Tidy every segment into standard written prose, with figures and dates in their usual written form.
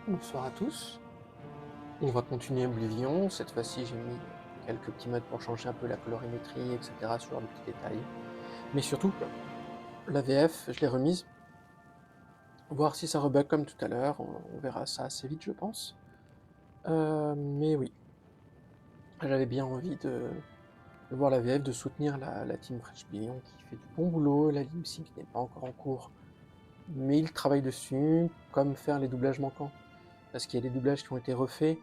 Bonsoir à tous. On va continuer Oblivion. Cette fois-ci, j'ai mis quelques petits modes pour changer un peu la colorimétrie, etc. Ce genre de petits détails. Mais surtout, la VF, je l'ai remise. Voir si ça rebug comme tout à l'heure. On verra ça assez vite, je pense. Mais oui, j'avais bien envie de voir la VF, de soutenir la team Fresh Oblivion qui fait du bon boulot. La lip sync n'est pas encore en cours, mais ils travaillent dessus, comme faire les doublages manquants. Parce qu'il y a des doublages qui ont été refaits,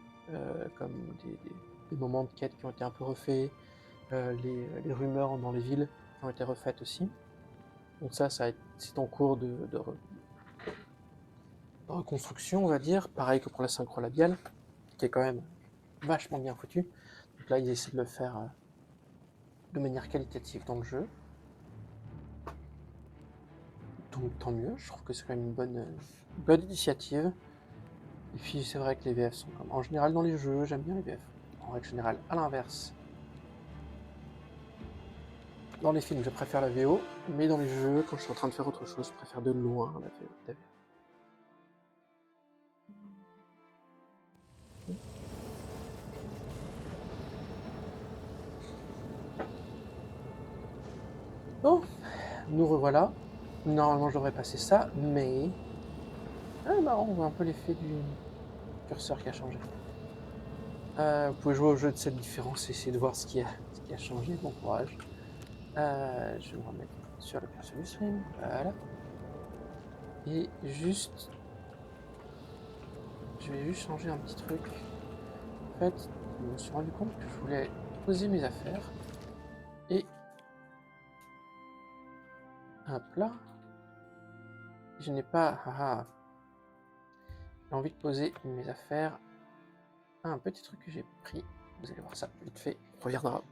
comme des moments de quête qui ont été un peu refaits, les rumeurs dans les villes qui ont été refaites aussi. Donc c'est en cours de reconstruction, on va dire. Pareil que pour la synchro labiale, qui est quand même vachement bien foutu. Donc là, ils essaient de le faire de manière qualitative dans le jeu. Donc tant mieux, je trouve que c'est quand même une bonne initiative. Et puis c'est vrai que les VF sont comme... En général dans les jeux, j'aime bien les VF. En règle générale, à l'inverse. Dans les films, je préfère la VO, mais dans les jeux, quand je suis en train de faire autre chose, je préfère de loin la VO. Bon, nous revoilà. Normalement, je devrais passer ça, mais... Ah, marrant, on voit un peu l'effet du curseur qui a changé. Vous pouvez jouer au jeu de cette différence et essayer de voir ce qui a changé. Bon courage. Je vais me remettre sur le curseur du stream. Voilà. Et juste... Je vais juste changer un petit truc. En fait, je me suis rendu compte que je voulais poser mes affaires. Et... Hop là. Je n'ai pas... j'ai envie de poser mes affaires. Un petit truc que j'ai pris. Vous allez voir ça vite fait. On reviendra.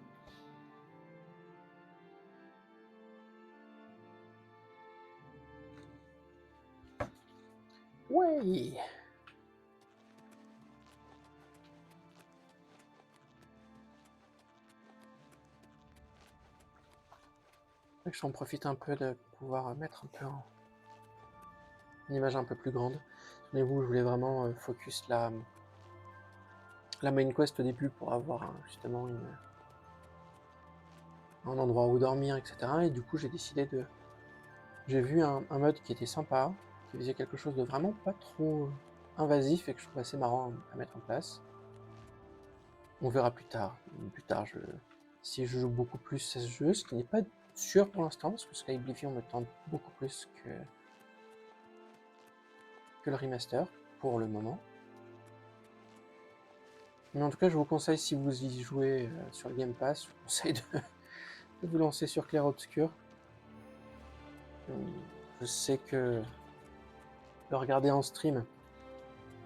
Ouais. J'en profite un peu de pouvoir mettre un peu une image un peu plus grande. Souvenez-vous, je voulais vraiment focus la main quest au début pour avoir justement un endroit où dormir, etc. Et du coup, j'ai décidé de... J'ai vu un mode qui était sympa, qui faisait quelque chose de vraiment pas trop invasif et que je trouve assez marrant à mettre en place. On verra plus tard. Si je joue beaucoup plus à ce jeu, ce qui n'est pas sûr pour l'instant, parce que Sky Oblivion me tente beaucoup plus que le remaster, pour le moment. Mais en tout cas, je vous conseille, si vous y jouez sur le Game Pass, je vous conseille de vous lancer sur Clair Obscur. Je sais que le regarder en stream,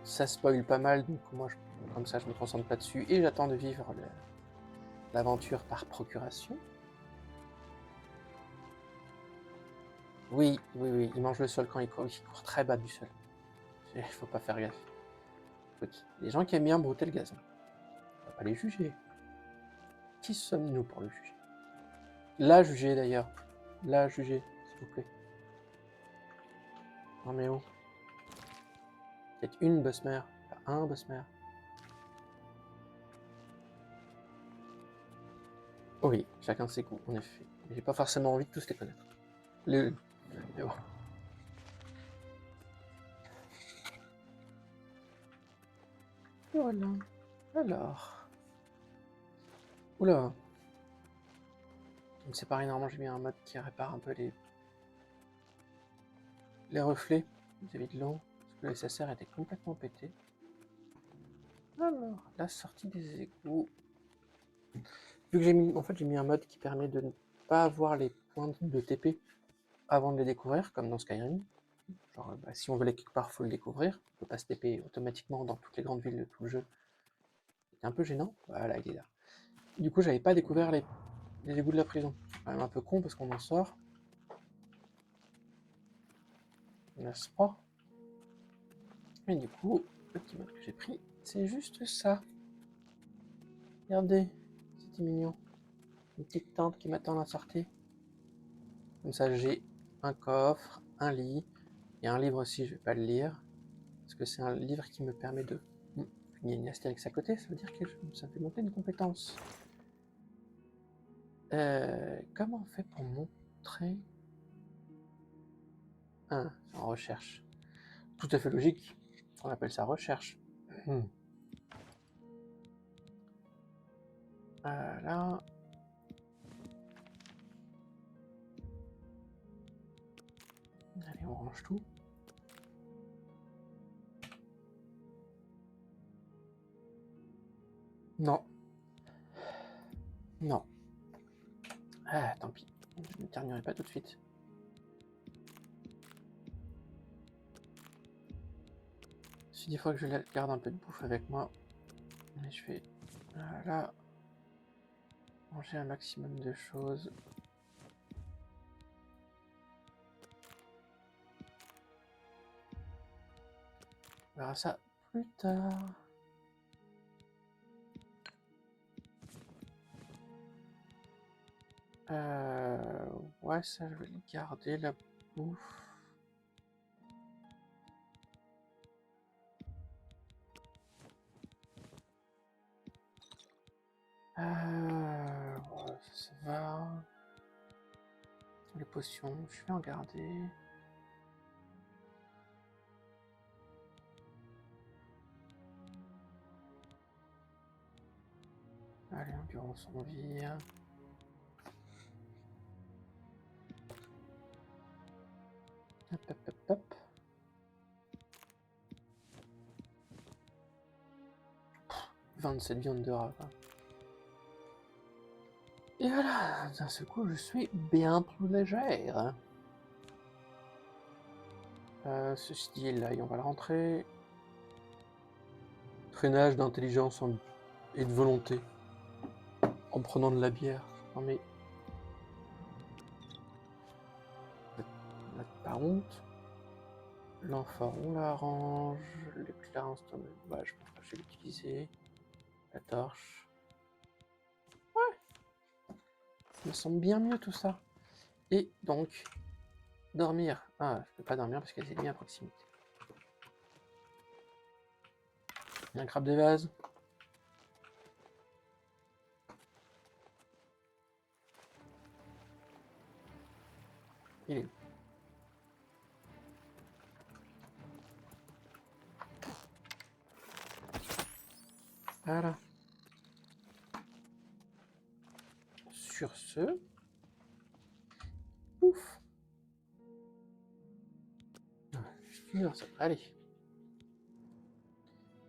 ça spoil pas mal, donc moi, comme ça, je me concentre pas dessus, et j'attends de vivre l'aventure par procuration. Oui, il mange le sol quand il court très bas du sol. Il faut pas faire gaffe. Écoute, les gens qui aiment bien brouter le gazon, on va pas les juger. Qui sommes-nous pour le juger? La juger d'ailleurs. La juger, s'il vous plaît. Non mais oh. Peut-être une boss mère, pas un boss mère. Oh oui, chacun ses goûts, en effet. J'ai pas forcément envie de tous les connaître. Mais bon. Voilà. Alors. Oula. Donc c'est pareil, normalement j'ai mis un mode qui répare un peu les reflets vis-à-vis de l'eau. Parce que le SSR était complètement pété. Alors, la sortie des égouts. Vu que j'ai mis un mode qui permet de ne pas avoir les points de TP avant de les découvrir, comme dans Skyrim. Genre, si on veut aller quelque part, faut le découvrir. On peut pas se TP automatiquement dans toutes les grandes villes de tout le jeu. C'est un peu gênant. Voilà, il est là. Du coup, j'avais pas découvert les égouts de la prison. C'est quand même un peu con parce qu'on en sort. N'est-ce pas? Et du coup, le petit mode que j'ai pris, c'est juste ça. Regardez, c'était mignon. Une petite tente qui m'attend à la sortie. Comme ça, j'ai un coffre, un lit, et un livre aussi, je vais pas le lire. Parce que c'est un livre qui me permet de... Il y a une astérix à côté, ça veut dire que ça fait monter une compétence. Comment on fait pour montrer... Ah, c'est en recherche. Tout à fait logique. On appelle ça recherche. Là... Allez, on range tout. Non. Non. Ah, tant pis. Je ne terminerai pas tout de suite. Si des fois que je garde un peu de bouffe avec moi, mais je vais là manger un maximum de choses. On verra ça plus tard. Ouais, ça je vais le garder, la bouffe. Ouais, ça va. Les potions, je vais en garder. Allez, endurance, on vire. Hop, hop, hop, hop. Pff, 27 viandes de rat, quoi. Et voilà, d'un seul coup, je suis bien plus légère. Ceci dit, là, on va le rentrer. Traînage d'intelligence et de volonté. En prenant de la bière. Non mais... Pas honte. L'amphore, on l'arrange. L'éclair instrument, bah, je pense pas que je vais l'utiliser. La torche. Ouais. Ça me semble bien mieux tout ça. Et donc, dormir. Ah, je peux pas dormir parce qu'il y a des ennemis à proximité. Il y a un crabe de vase. Il est où? Voilà. Sur ce... Ouf. Allez.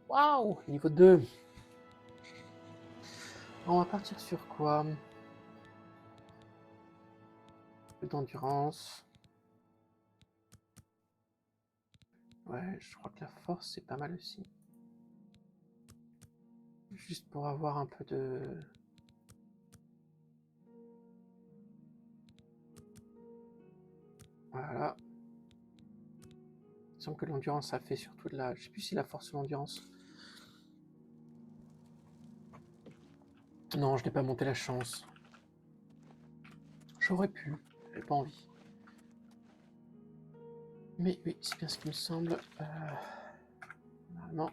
Waouh, niveau 2. On va partir sur quoi? Un peu d'endurance. Ouais, je crois que la force, c'est pas mal aussi. Juste pour avoir un peu de... Voilà. Il me semble que l'endurance, ça fait surtout de la... Je sais plus si la force ou l'endurance. Non, je n'ai pas monté la chance. J'aurais pu, j'avais pas envie. Mais oui, c'est bien ce qui me semble. Normalement.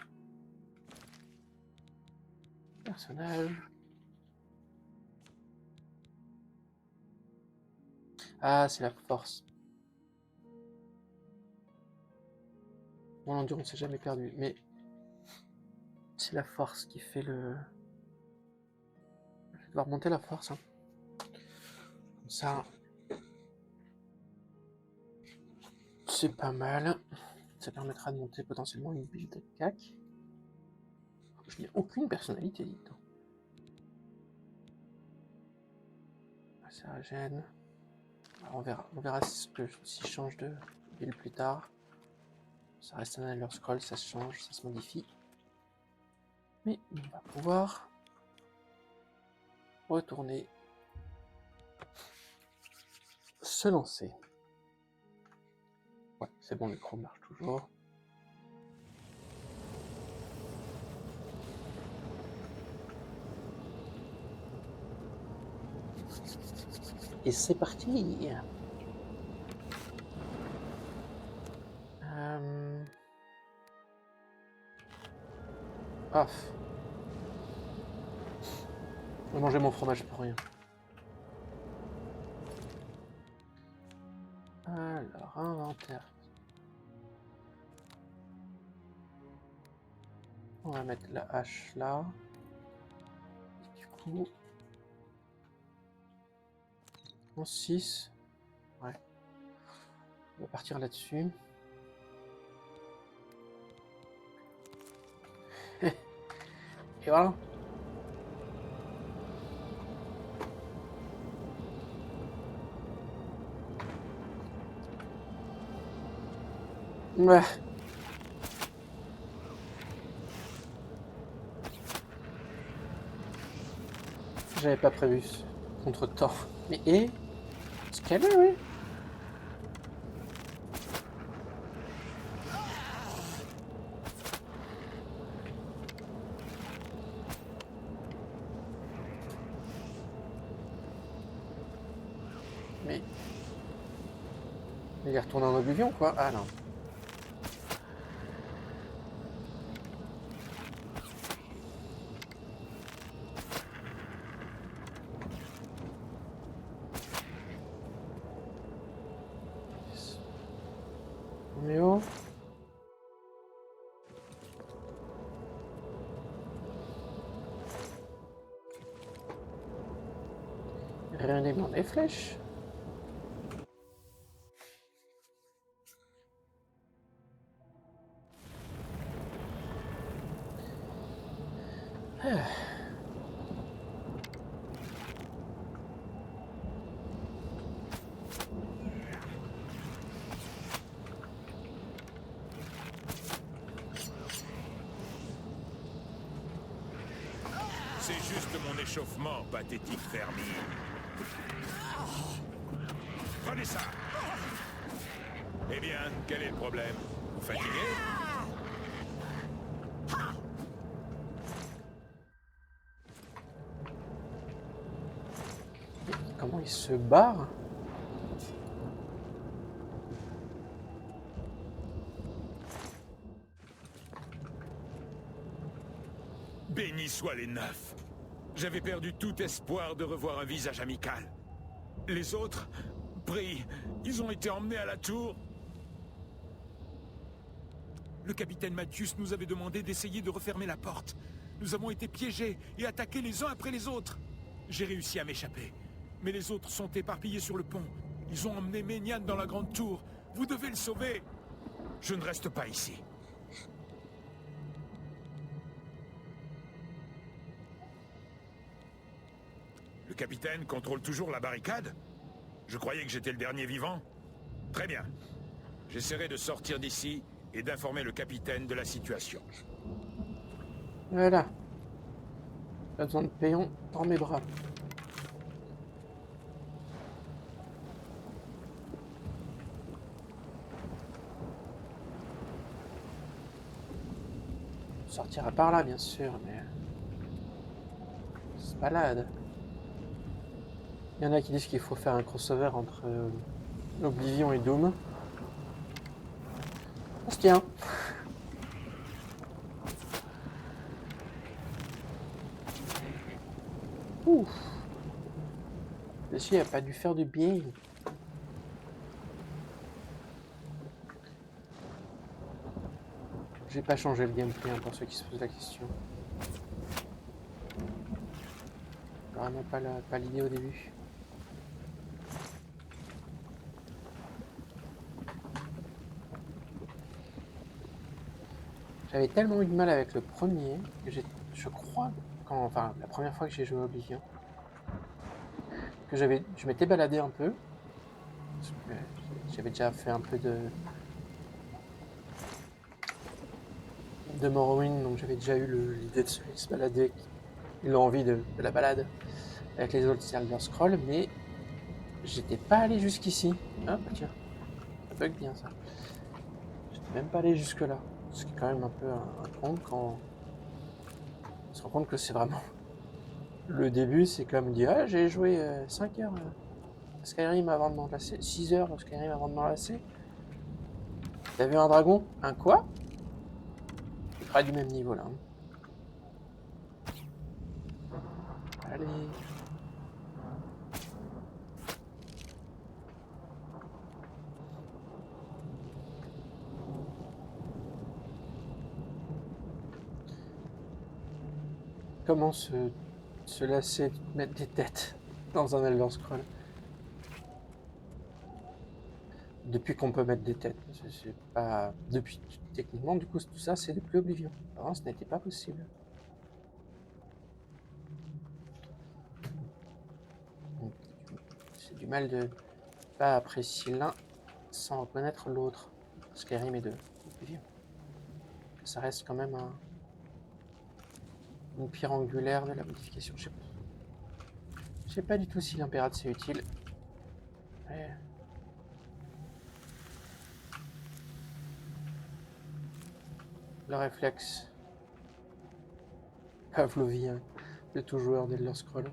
Personnage. Ah, c'est la force. Mon endurance s'est jamais perdu, mais c'est la force qui fait le... Je vais devoir monter la force. Hein. Comme ça, c'est pas mal. Ça permettra de monter potentiellement une build de cac. Je n'ai aucune personnalité, dites-donc. Ça régène. Alors on verra si je change de build plus tard. Ça reste un Elder Scroll, ça se change, ça se modifie. Mais on va pouvoir retourner se lancer. Ouais, c'est bon, le micro marche toujours. Et c'est parti. Ah, je vais manger mon fromage pour rien. Alors, inventaire. On va mettre la hache là. Du coup, en 6. Ouais. On va partir là-dessus. Et voilà. Ouais. J'avais pas prévu ce contre-temps. Mais ce qu'elle est, oui. Mais il est retourné en oblivion, quoi. Ah non. Roméo. Rien n'est dans les flèches. Ah. C'est juste mon échauffement, pathétique fermier. Prenez ça. Eh bien, quel est le problème? Vous fatiguez? Comment il se barre? Bénis soient les neufs. J'avais perdu tout espoir de revoir un visage amical. Les autres, pris, ils ont été emmenés à la tour. Le capitaine Mathius nous avait demandé d'essayer de refermer la porte. Nous avons été piégés et attaqués les uns après les autres. J'ai réussi à m'échapper. Mais les autres sont éparpillés sur le pont. Ils ont emmené Ménian dans la grande tour. Vous devez le sauver. Je ne reste pas ici. Le capitaine contrôle toujours la barricade? Je croyais que j'étais le dernier vivant. Très bien. J'essaierai de sortir d'ici et d'informer le capitaine de la situation. Voilà. Pas besoin de péon dans mes bras. On sortira par là, bien sûr, mais... c'est balade. Il y en a qui disent qu'il faut faire un crossover entre Oblivion et Doom. On se tient. Ouf. Ceci a pas dû faire du bien. J'ai pas changé le gameplay hein, pour ceux qui se posent la question. Vraiment pas l'idée au début. J'avais tellement eu de mal avec le premier que je crois, enfin la première fois que j'ai joué à Oblivion, que je m'étais baladé un peu. J'avais déjà fait un peu de Morrowind, donc j'avais déjà eu l'idée de se balader, l'envie de la balade avec les autres Elder Scrolls, mais j'étais pas allé jusqu'ici. Ah bah tiens, ça bug bien ça. J'étais même pas allé jusque là. Ce qui est quand même un peu un compte quand on se rend compte que c'est vraiment le début, c'est comme dire ah, j'ai joué 5 heures à Skyrim avant de m'en lasser, 6 heures à Skyrim avant de m'en lasser. T'as vu un dragon? Un quoi? C'est près du même niveau là. Hein. Allez. Comment se lasser de mettre des têtes dans un Elder Scroll? Depuis qu'on peut mettre des têtes. C'est pas... Depuis, techniquement, du coup, tout ça, c'est depuis Oblivion. Avant, ce n'était pas possible. C'est du mal de pas apprécier l'un sans reconnaître l'autre. Skyrim et de Oblivion. Ça reste quand même une pierre angulaire de la modification. Je sais pas du tout si l'impératrice c'est utile. Mais... Le réflexe pavlovien de tout joueur d'Elder Scroll.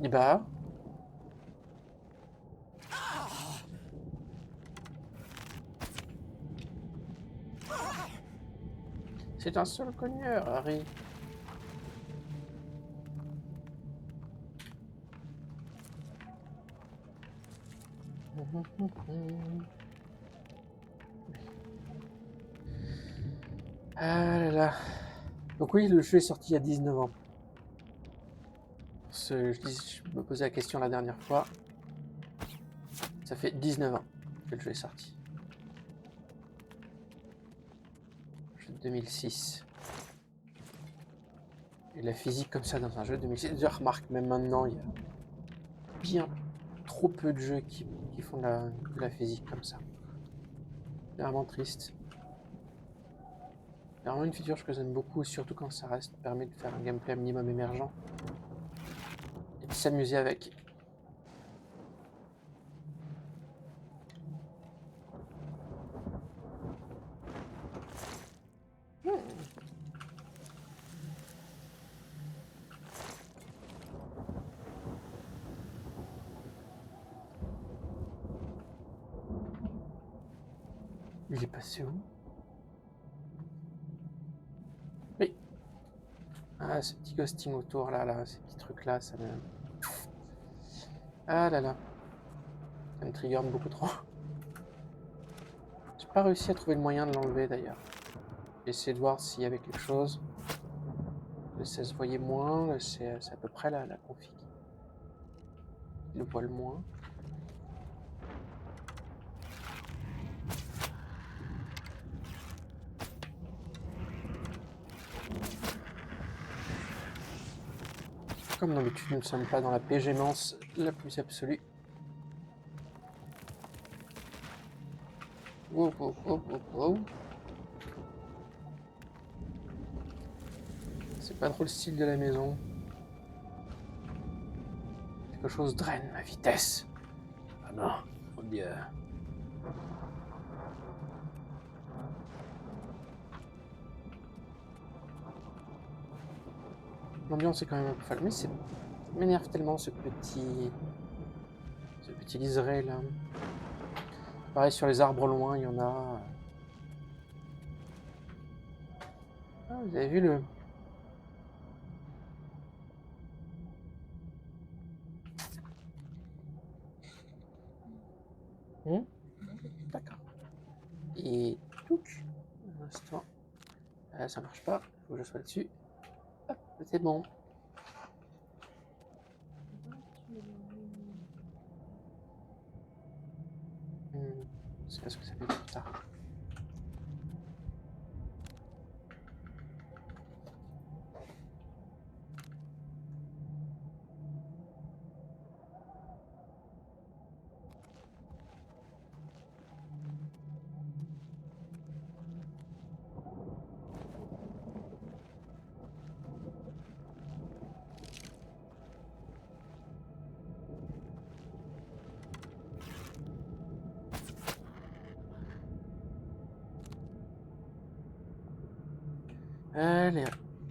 Et bah... C'est un seul cogneur, Harry. Ah là là. Donc oui, le jeu est sorti il y a 19 ans. Je me posais la question la dernière fois. Ça fait 19 ans que le jeu est sorti. Jeu de 2006. Et la physique comme ça dans un jeu de 2006. Déjà, remarque, même maintenant, il y a bien trop peu de jeux qui font de la physique comme ça. C'est vraiment triste. C'est vraiment une feature que j'aime beaucoup, surtout quand ça permet de faire un gameplay un minimum émergent. Et de s'amuser avec. Il est passé où? Oui. Ah, ce petit ghosting autour, là, ces petits trucs-là, ça me... Ah là là. Ça me trigger beaucoup trop. J'ai pas réussi à trouver le moyen de l'enlever, d'ailleurs. J'ai essayé de voir s'il y avait quelque chose. Le 16 voyait moins, c'est à peu près la config. Il le voit le moins. Comme d'habitude, nous ne sommes pas dans la pégémence la plus absolue. Wow, wow, wow, wow, wow. C'est pas trop le style de la maison. Quelque chose draine ma vitesse. Ah non, oh Dieu. L'ambiance est quand même un peu folle, mais ça m'énerve tellement ce petit liseré là. Pareil sur les arbres loin, il y en a. Ah, vous avez vu le... D'accord. Et touc, un instant. Ça marche pas, faut que je sois dessus. Hop, c'est bon. C'est parce que ça fait trop tard.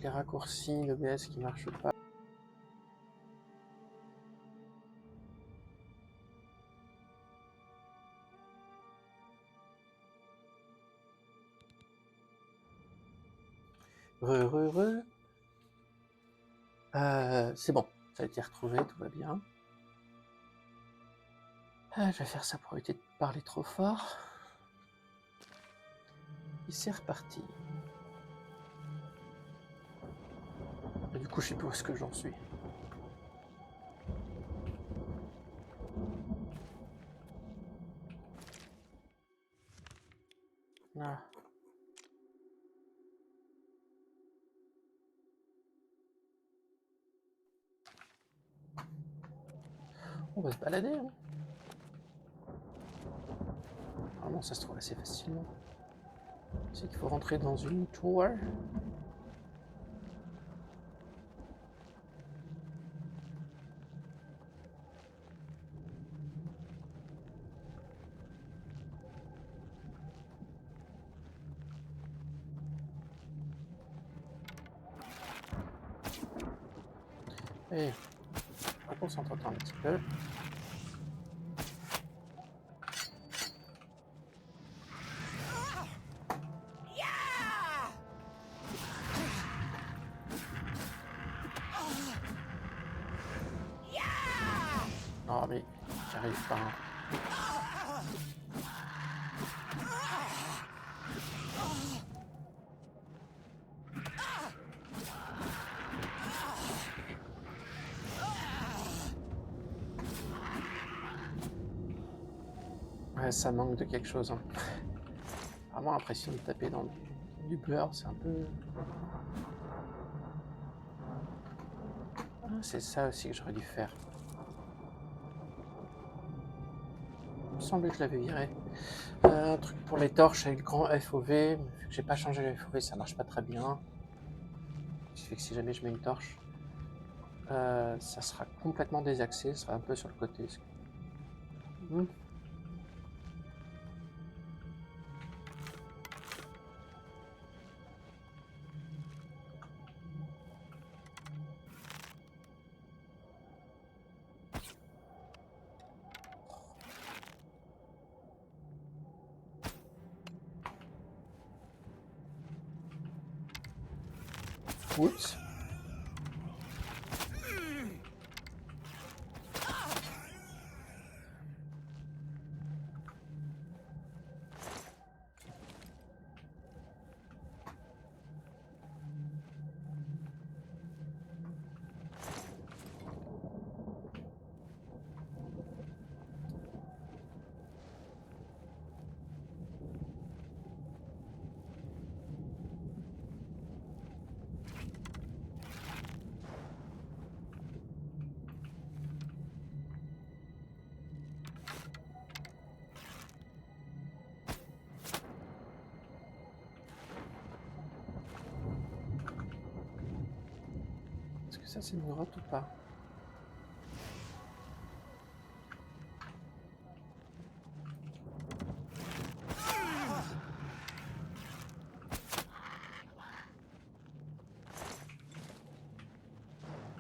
Les raccourcis d'OBS qui marchent pas. C'est bon, ça a été retrouvé, tout va bien. Je vais faire ça pour éviter de parler trop fort. Et c'est reparti. Et du coup, je sais plus où est-ce que j'en suis. Ah. On va se balader. Hein. Normalement, ça se trouve assez facilement. C'est qu'il faut rentrer dans une tour. Et on concentre un petit peu. Oh mais j'arrive pas. Ouais, ça manque de quelque chose. Hein. Vraiment l'impression de taper dans du beurre, c'est un peu... Ah, c'est ça aussi que j'aurais dû faire. Il me semblait que je l'avais viré. Un truc pour les torches avec le grand FOV, mais vu que j'ai pas changé le FOV, ça marche pas très bien. Ce qui fait que si jamais je mets une torche, ça sera complètement désaxé, ça sera un peu sur le côté. Oups. Est-ce que ça c'est une grotte ou pas?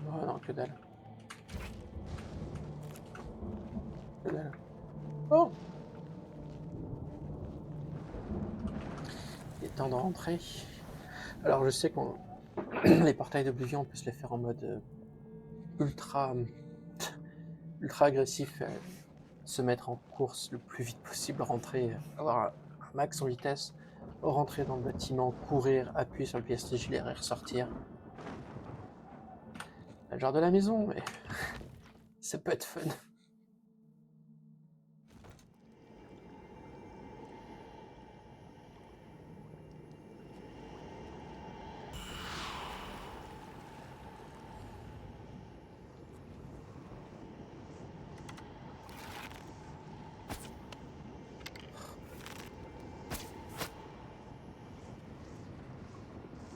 Oh non, que dalle. Que dalle. Oh! Il est temps de rentrer. Alors je sais qu'on les portails d'Oblivion, on peut se les faire en mode ultra agressif, se mettre en course le plus vite possible, rentrer, avoir un max en vitesse, rentrer dans le bâtiment, courir, appuyer sur le pièce sigilière et ressortir. Le genre de la maison, mais ça peut être fun.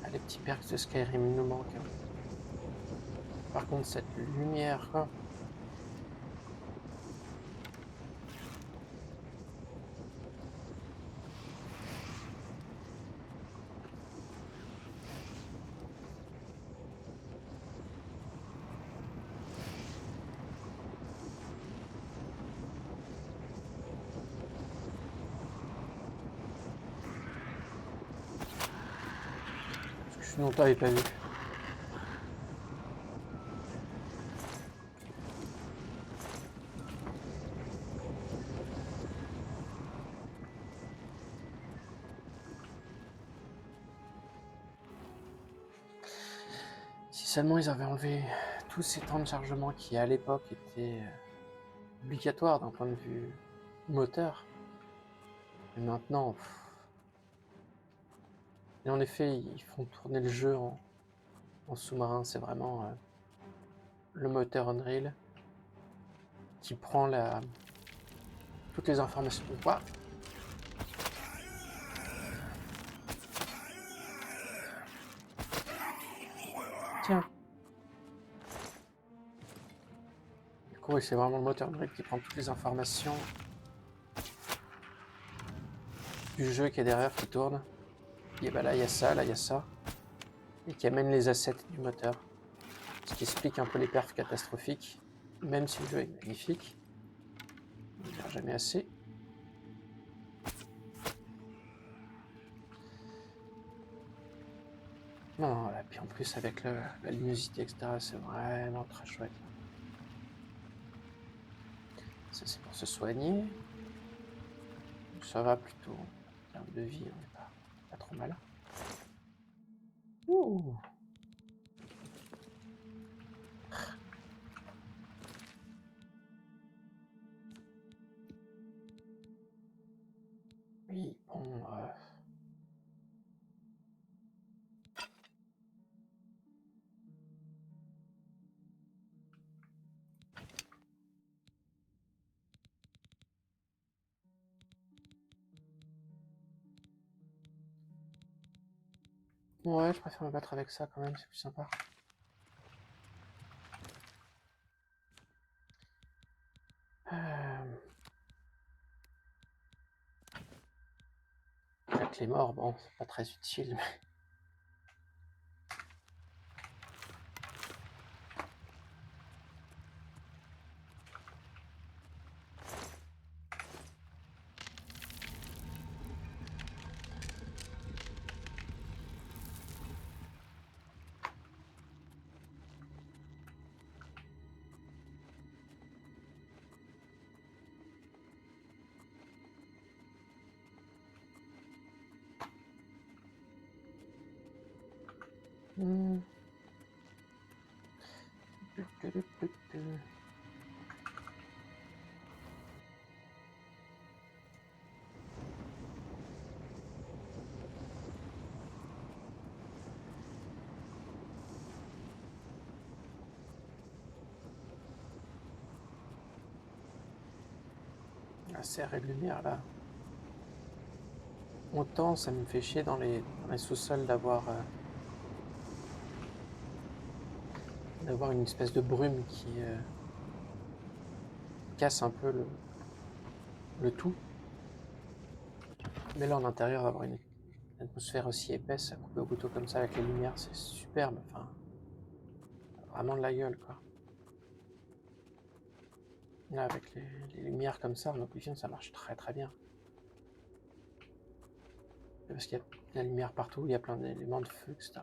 Ah, les petits perks de Skyrim nous manquent. Hein. Par contre, cette lumière, quoi. Sinon t'avais pas vu. Si seulement ils avaient enlevé tous ces temps de chargement qui à l'époque étaient obligatoires d'un point de vue moteur. Et maintenant, et en effet, ils font tourner le jeu en sous-marin. C'est vraiment le moteur Unreal qui prend toutes les informations. Quoi? Tiens. Du coup, oui, c'est vraiment le moteur Unreal qui prend toutes les informations du jeu qui est derrière, qui tourne. Et bah là, il y a ça, là, il y a ça. Et qui amène les assets du moteur. Ce qui explique un peu les perfs catastrophiques. Même si le jeu est magnifique. On ne dira jamais assez. Non, voilà. Puis en plus, avec la luminosité, etc., c'est vraiment très chouette. Ça, c'est pour se soigner. Ça va plutôt. En termes de vie, on n'est pas trop mal. Ouh. Oui, bon. Ouais, je préfère me battre avec ça quand même, c'est plus sympa. Avec les morts, bon, c'est pas très utile, mais... La serre de lumière là. Autant ça me fait chier dans les sous-sols d'avoir une espèce de brume qui casse un peu le tout. Mais là en intérieur, avoir une atmosphère aussi épaisse à couper au couteau comme ça avec les lumières, c'est superbe. Enfin, vraiment de la gueule quoi. Là avec les lumières comme ça en Oblivion, ça marche très très bien. Parce qu'il y a de la lumière partout, il y a plein d'éléments de feu, etc.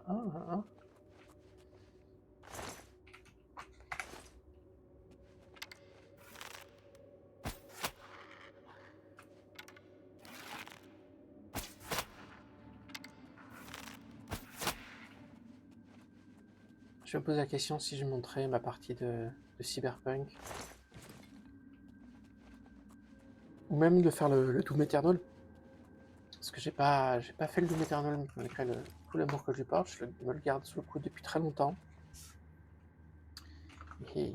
Je me pose la question si je montrais ma partie de Cyberpunk. Ou même de faire le Doom Eternal. Parce que j'ai pas fait le Doom Eternal malgré tout l'amour que je lui porte. Je me le garde sous le coude depuis très longtemps. Et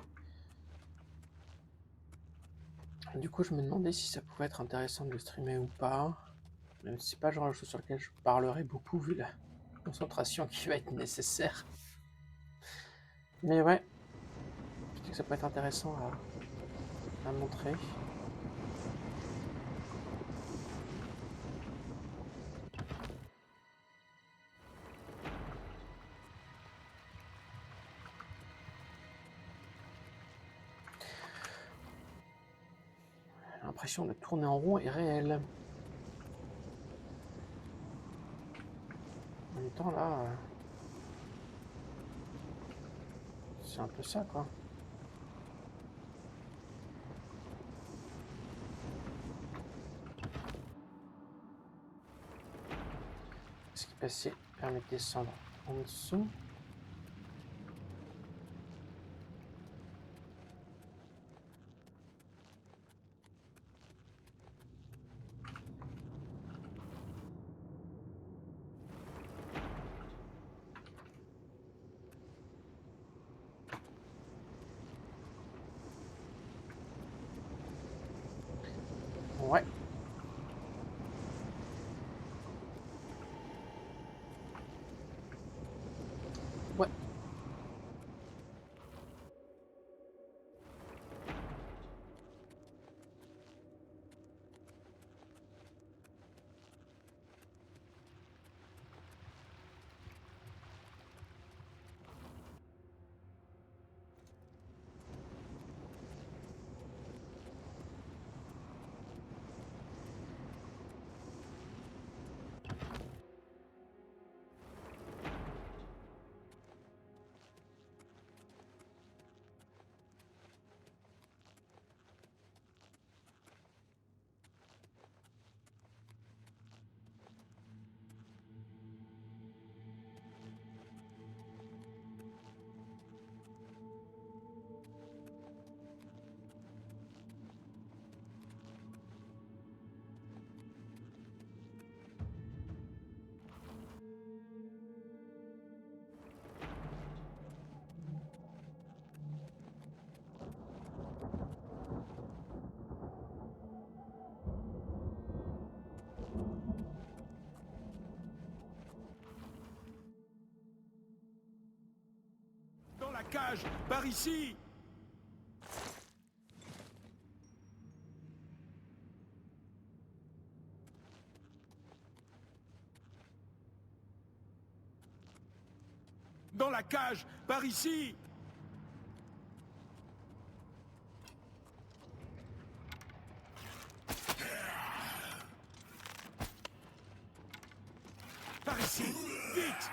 du coup, je me demandais si ça pouvait être intéressant de le streamer ou pas. Même si c'est pas le genre de chose sur lequel je parlerai beaucoup vu la concentration qui va être nécessaire. Mais ouais, je dis que ça peut être intéressant à montrer. L'impression de tourner en rond est réelle. En même temps là, C'est un peu ça, quoi. Ce qui passait permet de descendre en dessous. Ouais. Ouais. Dans la cage, par ici! Dans la cage, par ici! Par ici! Vite!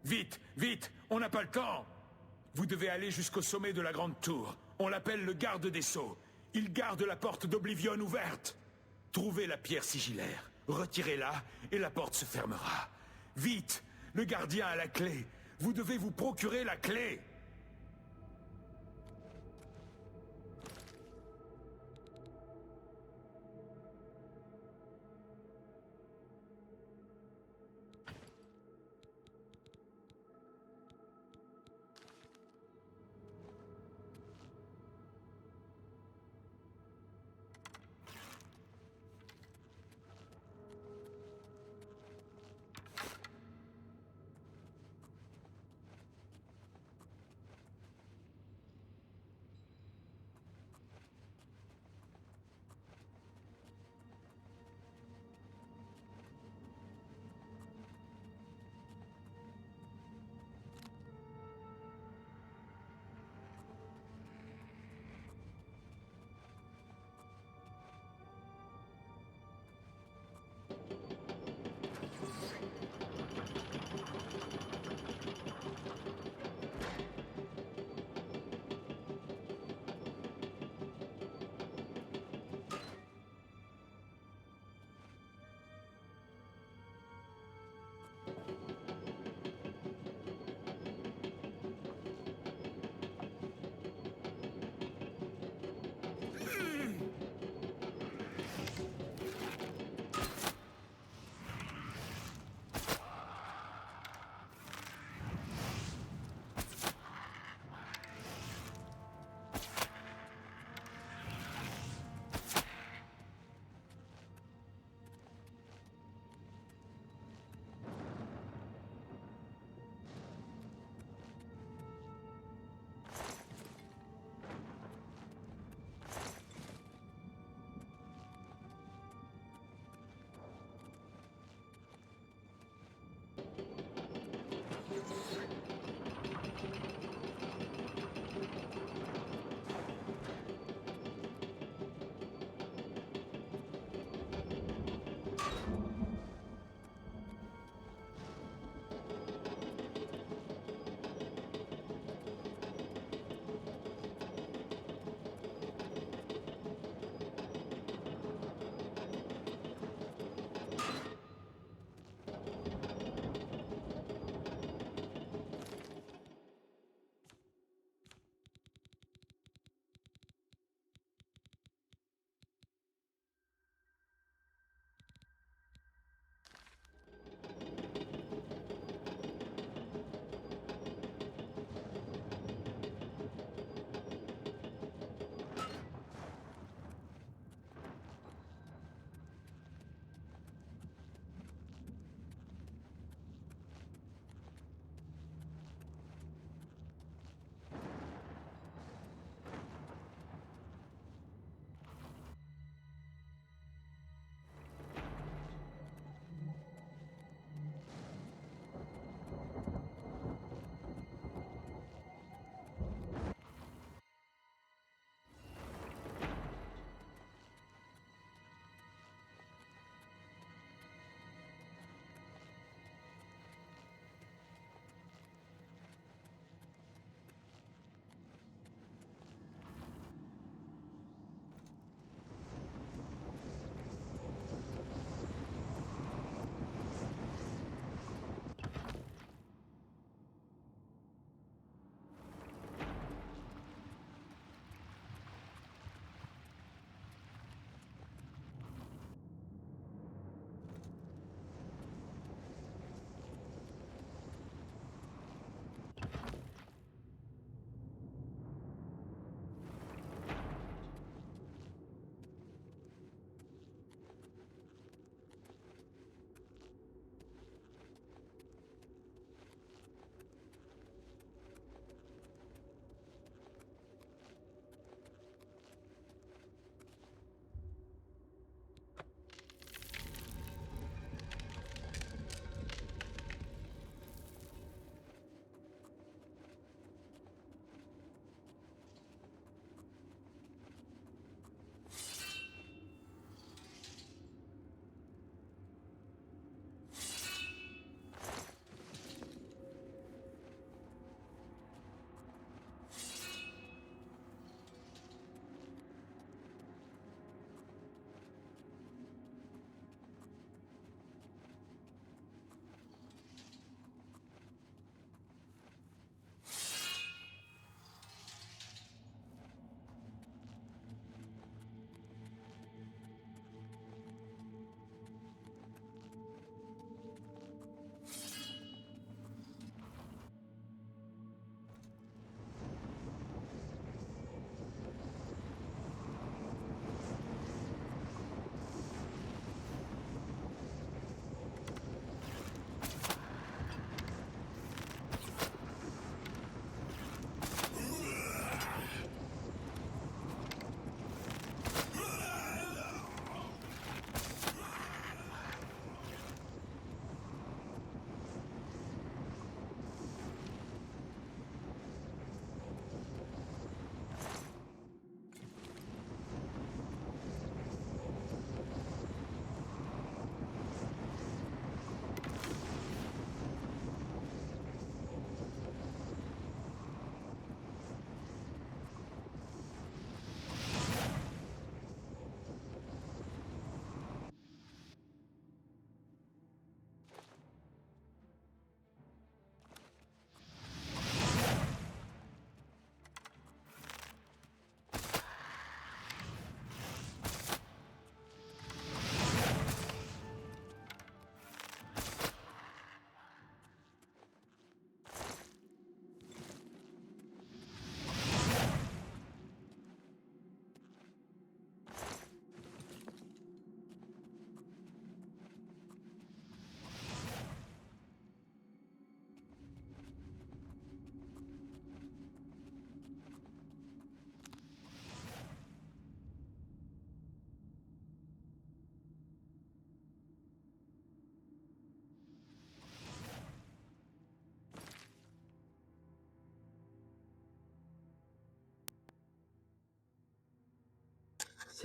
Vite, vite, on n'a pas le temps. Vous devez aller jusqu'au sommet de la grande tour. On l'appelle le garde des sceaux. Il garde la porte d'Oblivion ouverte. Trouvez la pierre sigillaire, retirez-la, et la porte se fermera. Vite, le gardien a la clé. Vous devez vous procurer la clé.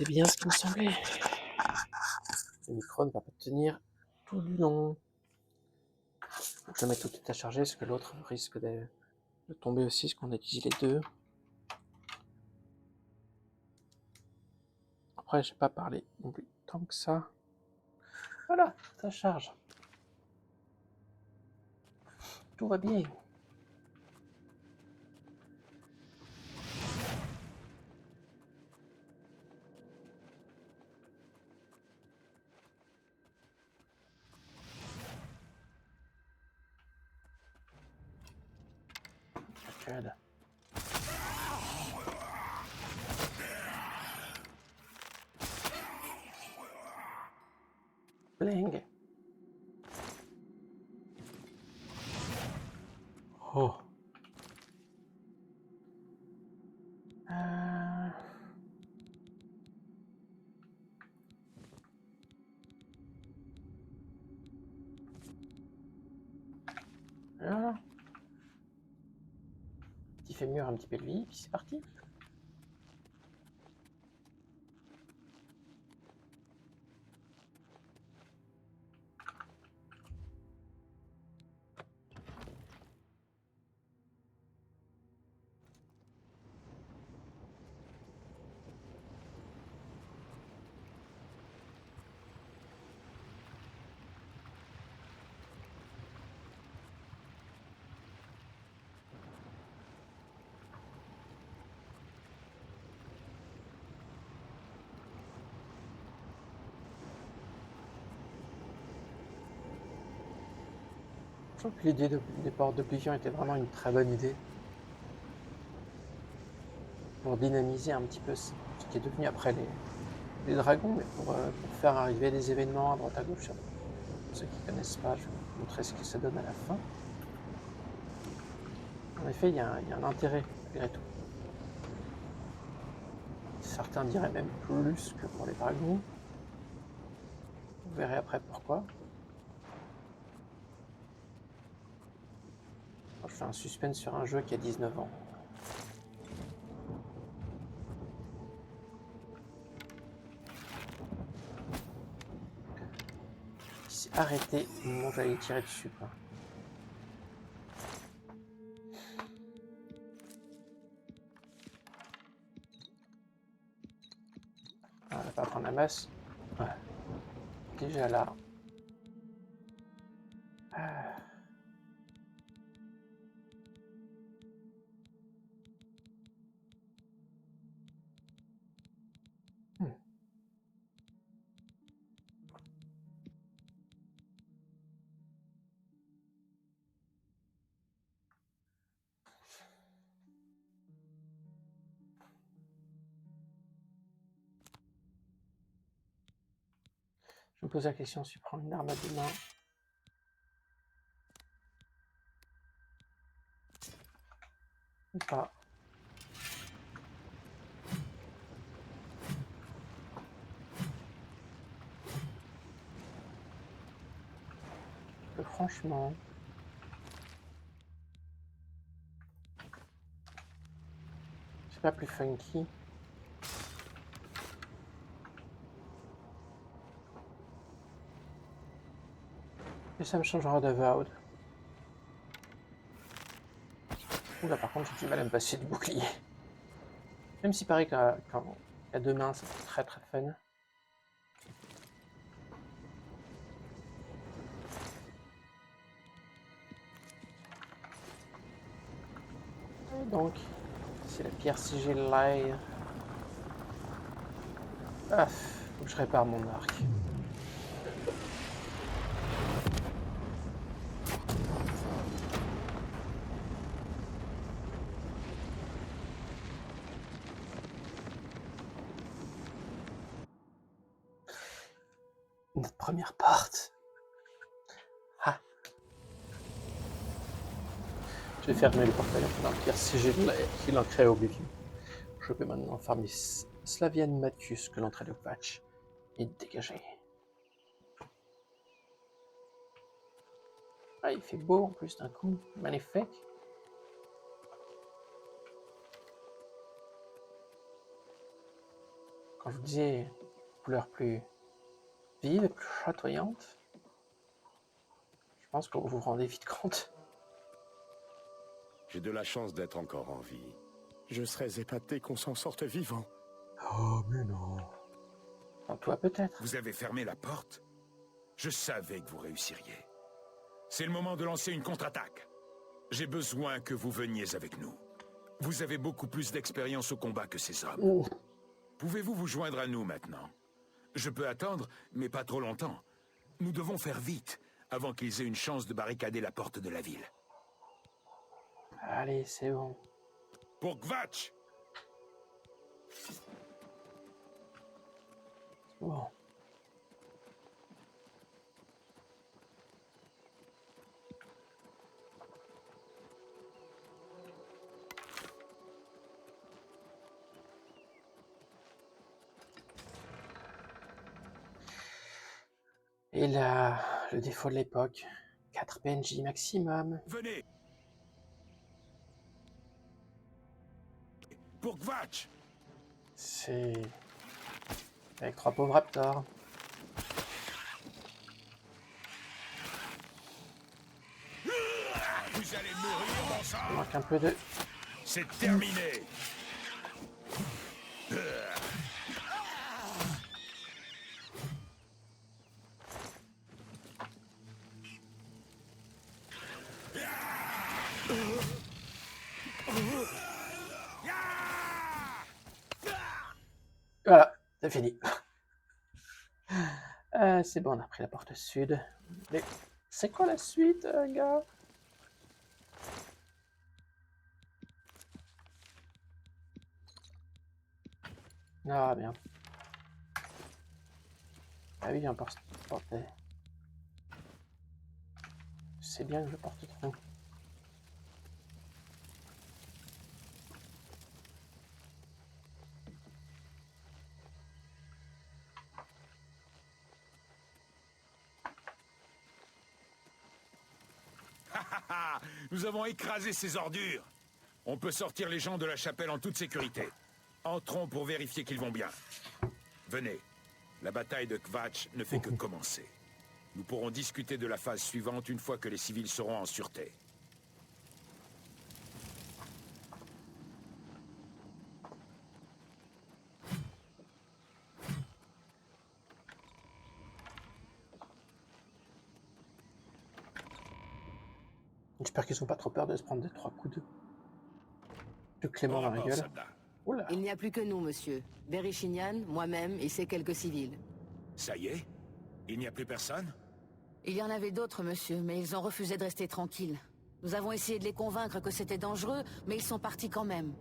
C'est bien ce qui me semblait. Le micro ne va pas tenir tout du long. Faut que je mette tout à charger parce que l'autre risque de tomber aussi parce qu'on utilise les deux. Après, je n'ai pas parlé non plus tant que ça. Voilà, ça charge. Tout va bien. Good. Bling. Oh. Voilà. Petit fémur, un petit peu de vie, puis c'est parti. Je trouve que l'idée des portes d'Oblivion était vraiment une très bonne idée pour dynamiser un petit peu ce qui est devenu après les dragons, mais pour faire arriver des événements à droite à gauche. Pour ceux qui ne connaissent pas, je vais vous montrer ce que ça donne à la fin. En effet, il y a un intérêt malgré tout. Certains diraient même plus que pour les dragons. Vous verrez après pourquoi. Moi, je fais un suspense sur un jeu qui a 19 ans. Il s'est arrêté au moment où j'allais tirer dessus, quoi. Ah, on va pas prendre la masse. Ouais. Déjà là. Ah. Je me pose la question si je prends une arme à deux mains. Ou pas. Que franchement. C'est pas plus funky. Et ça me changera de Vowed. Là par contre j'ai du mal à me passer du bouclier. Même si pareil qu'à deux mains c'est très très fun. Et donc, c'est la pierre sigillaire. Ah, faut que je répare mon arc. Notre première porte. Ah. Je vais fermer le portail dans la pierre sigillaire qui l'ancrait au Oblivion. Je peux maintenant farmer Slavian Mathius que l'entrée de patch est dégagée. Ah, il fait beau en plus d'un coup. Magnifique. Quand je vous disais, couleurs plus vives, plus chatoyantes. Je pense que vous vous rendez vite compte. J'ai de la chance d'être encore en vie. Je serais épaté qu'on s'en sorte vivant. Oh, mais non. En toi, peut-être. Vous avez fermé la porte? Je savais que vous réussiriez. C'est le moment de lancer une contre-attaque. J'ai besoin que vous veniez avec nous. Vous avez beaucoup plus d'expérience au combat que ces hommes. Ouh. Pouvez-vous vous joindre à nous maintenant? Je peux attendre, mais pas trop longtemps. Nous devons faire vite, avant qu'ils aient une chance de barricader la porte de la ville. Allez, c'est bon. Pour Kvatch! C'est bon. Et là, le défaut de l'époque, 4 PNJ maximum. Venez! Pour Kvatch! C'est... avec 3 pauvres raptors. Vous allez mourir, bon Il sang! manque un peu de... C'est terminé! Voilà, c'est fini. C'est bon, on a pris la porte sud. Mais c'est quoi la suite, gars? Ah, bien. Ah oui, on porte... C'est bien que je porte trop. Nous avons écrasé ces ordures. On peut sortir les gens de la chapelle en toute sécurité. Entrons pour vérifier qu'ils vont bien. Venez. La bataille de Kvatch ne fait que commencer. Nous pourrons discuter de la phase suivante une fois que les civils seront en sûreté. J'espère qu'ils n'ont pas trop peur de se prendre des 3 coups de Clément Au dans la rapport, gueule. soldat. Oula. Il n'y a plus que nous, monsieur. Berichinyan, moi-même et ces quelques civils. Ça y est? Il n'y a plus personne? Il y en avait d'autres, monsieur, mais ils ont refusé de rester tranquilles. Nous avons essayé de les convaincre que c'était dangereux, mais ils sont partis quand même.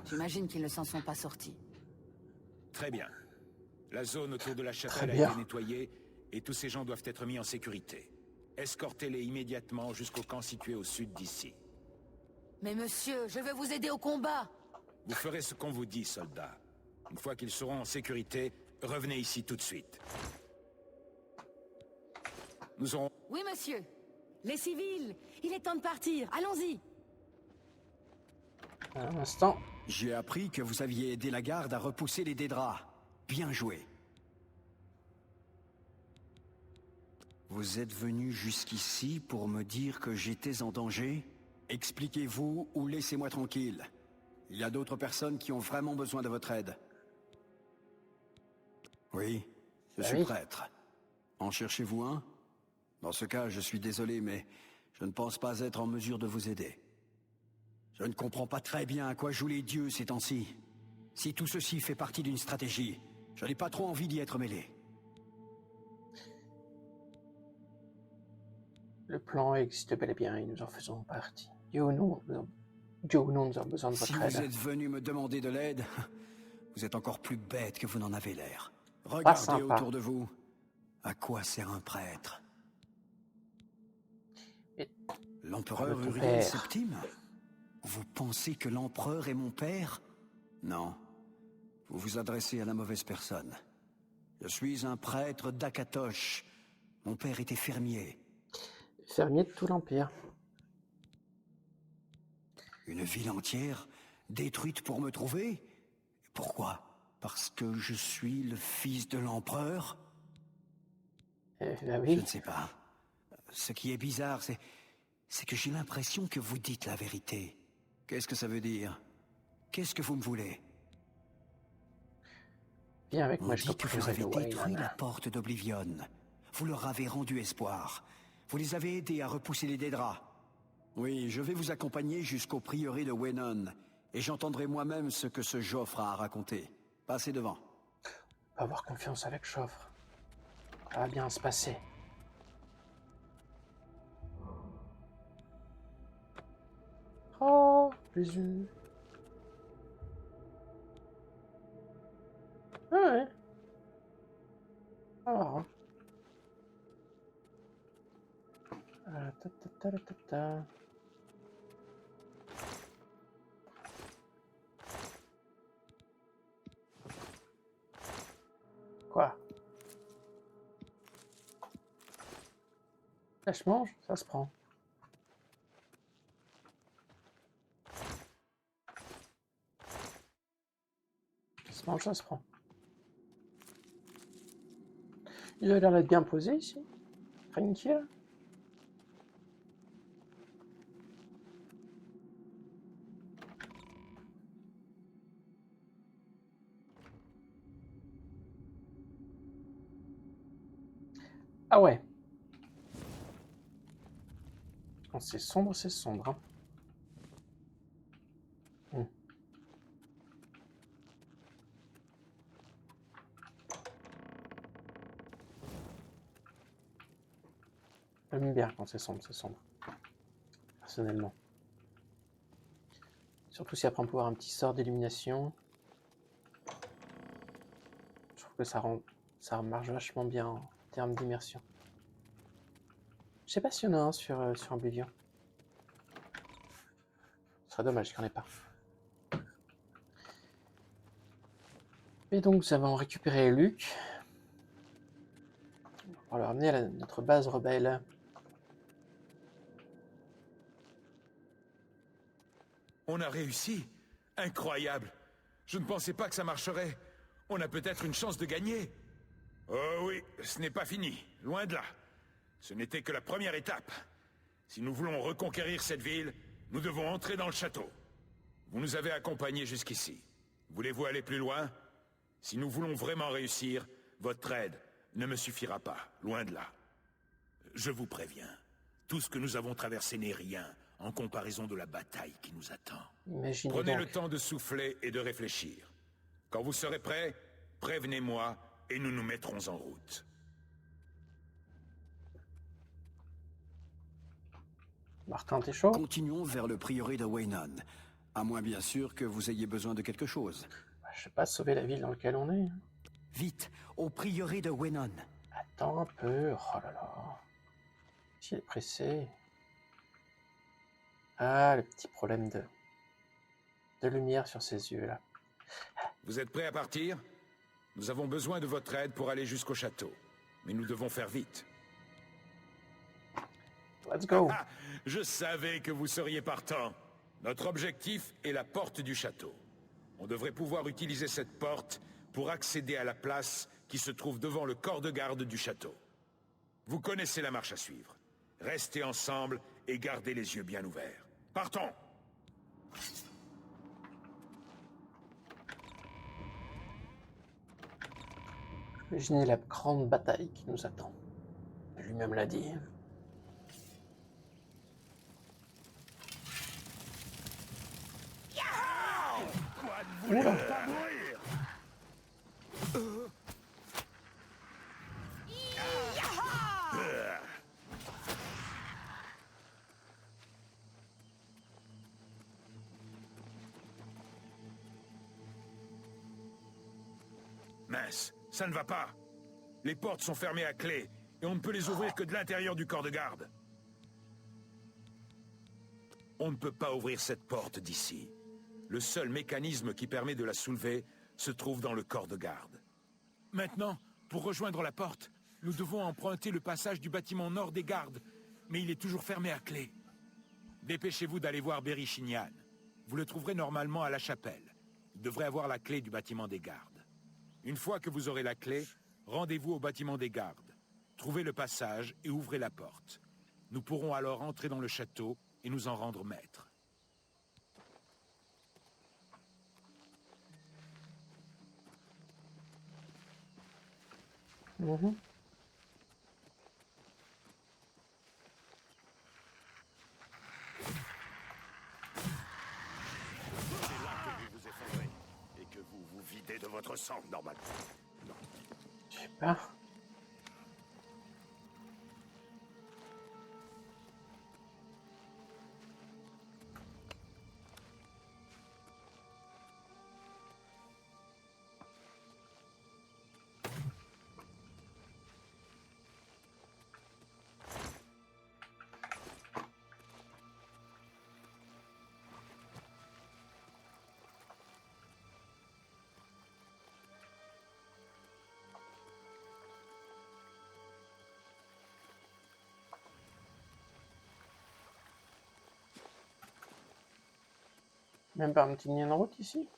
J'imagine qu'ils ne s'en sont pas sortis. Très bien. La zone autour de la Très chapelle a bien. été nettoyée et tous ces gens doivent être mis en sécurité. Escortez-les immédiatement jusqu'au camp situé au sud d'ici. Mais monsieur, je veux vous aider au combat! Vous ferez ce qu'on vous dit, soldats. Une fois qu'ils seront en sécurité, revenez ici tout de suite. Nous aurons... Oui, monsieur! Les civils! Il est temps de partir, allons-y! Un instant. J'ai appris que vous aviez aidé la garde à repousser les Dédras. Bien joué. Vous êtes venu jusqu'ici pour me dire que j'étais en danger? Expliquez-vous ou laissez-moi tranquille. Il y a d'autres personnes qui ont vraiment besoin de votre aide. Oui, je suis oui. prêtre. En cherchez-vous un? Dans ce cas, je suis désolé, mais je ne pense pas être en mesure de vous aider. Je ne comprends pas très bien à quoi jouent les dieux ces temps-ci. Si tout ceci fait partie d'une stratégie, je n'ai pas trop envie d'y être mêlé. Le plan existe bel et bien et nous en faisons partie. Dieu ou non, nous avons besoin de Si votre vous aide. êtes venu me demander de l'aide, vous êtes encore plus bête que vous n'en avez l'air. Pas Regardez sympa. autour de vous. À quoi sert un prêtre? Et- L'empereur ton Uriel père. Septime? Vous pensez que l'empereur est mon père? Non. Vous vous adressez à la mauvaise personne. Je suis un prêtre d'Akatosh. Mon père était fermier. Fermier de tout l'Empire. Une ville entière détruite pour me trouver? Pourquoi? Parce que je suis le fils de l'empereur? Bah Je oui. ne sais pas. Ce qui est bizarre, c'est que j'ai l'impression que vous dites la vérité. Qu'est-ce que ça veut dire? Qu'est-ce que vous me voulez? Viens avec On moi, je dit que vous t'occuperai de avez détruit Wayland. la porte d'Oblivion. Vous leur avez rendu espoir. Vous les avez aidés à repousser les Daedra. Oui, je vais vous accompagner jusqu'au prieuré de Wenon, et j'entendrai moi-même ce que ce Joffre a à raconter. Passez devant. Pas avoir confiance avec Joffre. Ça va bien se passer. Oh, Jésus. Ah ouais. Ah. Ta, ta, ta, ta, ta, ta. Quoi? Là, je mange, ça se prend. Ça se mange, ça se prend. Il a l'air d'être bien posé ici. Tranquille. Ah ouais. Quand c'est sombre, c'est sombre. Hein. J'aime bien quand c'est sombre, personnellement. Surtout si après on peut avoir un petit sort d'illumination. Je trouve que ça marche vachement bien en termes d'immersion. Je sais pas s'il y en a un sur Oblivion. Ce serait dommage qu'il n'y en ait pas. Et donc nous avons récupéré Luke. On va le ramener à notre base rebelle. On a réussi. Incroyable. Je ne pensais pas que ça marcherait. On a peut-être une chance de gagner. Oh oui, ce n'est pas fini. Loin de là. Ce n'était que la première étape. Si nous voulons reconquérir cette ville, nous devons entrer dans le château. Vous nous avez accompagnés jusqu'ici. Voulez-vous aller plus loin? Si nous voulons vraiment réussir, votre aide ne me suffira pas. Loin de là. Je vous préviens. Tout ce que nous avons traversé n'est rien en comparaison de la bataille qui nous attend. Imaginez Prenez donc. le temps de souffler et de réfléchir. Quand vous serez prêts, prévenez-moi et nous nous mettrons en route. Martin, t'es chaud? Continuons vers le prieuré de Wenon. À moins bien sûr que vous ayez besoin de quelque chose. Je sais pas sauver la ville dans laquelle on est. Vite, au prieuré de Wenon. Attends un peu. Oh là là. S'il est pressé. Ah, le petit problème de lumière sur ses yeux là. Vous êtes prêts à partir? Nous avons besoin de votre aide pour aller jusqu'au château. Mais nous devons faire vite. Let's go. Ah, je savais que vous seriez partant. Notre objectif est la porte du château. On devrait pouvoir utiliser cette porte pour accéder à la place qui se trouve devant le corps de garde du château. Vous connaissez la marche à suivre. Restez ensemble et gardez les yeux bien ouverts. Partons! Imaginez la grande bataille qui nous attend. Lui-même l'a dit. Oula. Mince, ça ne va pas. Les portes sont fermées à clé et on ne peut les ouvrir que de l'intérieur du corps de garde. On ne peut pas ouvrir cette porte d'ici. Le seul mécanisme qui permet de la soulever se trouve dans le corps de garde. Maintenant, pour rejoindre la porte, nous devons emprunter le passage du bâtiment nord des gardes, mais il est toujours fermé à clé. Dépêchez-vous d'aller voir Berry-Chignan. Vous le trouverez normalement à la chapelle. Il devrait avoir la clé du bâtiment des gardes. Une fois que vous aurez la clé, rendez-vous au bâtiment des gardes. Trouvez le passage et ouvrez la porte. Nous pourrons alors entrer dans le château et nous en rendre maîtres. Mhm. C'est là que vous vous effondrez. Et que vous vous videz de votre sang, normalement. Non. Je sais pas. Même pas un petit lien de route ici?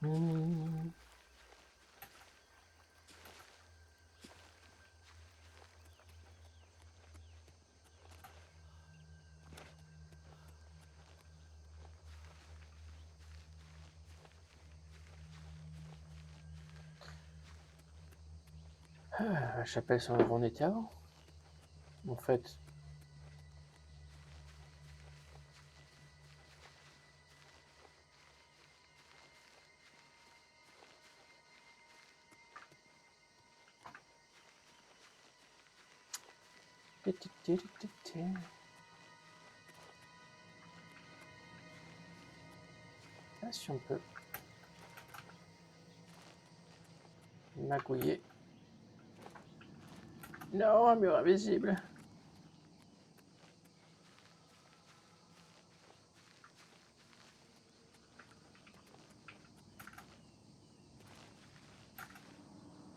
Mhm. La chapelle sans où on était avant. En fait. Ah, si on peut magouiller. Non, un mur invisible.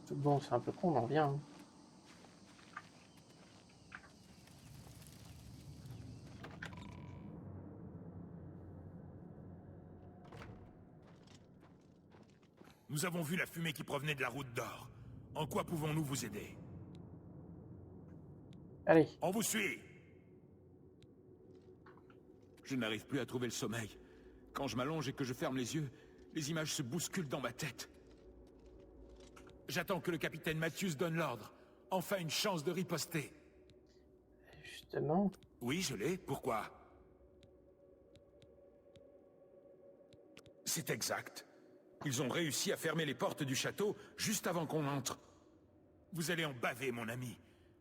Tout bon, c'est un peu con, on en revient. Hein. Nous avons vu la fumée qui provenait de la route d'or. En quoi pouvons-nous vous aider? Allez. On vous suit! Je n'arrive plus à trouver le sommeil. Quand je m'allonge et que je ferme les yeux, les images se bousculent dans ma tête. J'attends que le capitaine Mathius donne l'ordre. Enfin une chance de riposter. Justement. Oui, je l'ai. Pourquoi? C'est exact. Ils ont réussi à fermer les portes du château juste avant qu'on entre. Vous allez en baver, mon ami.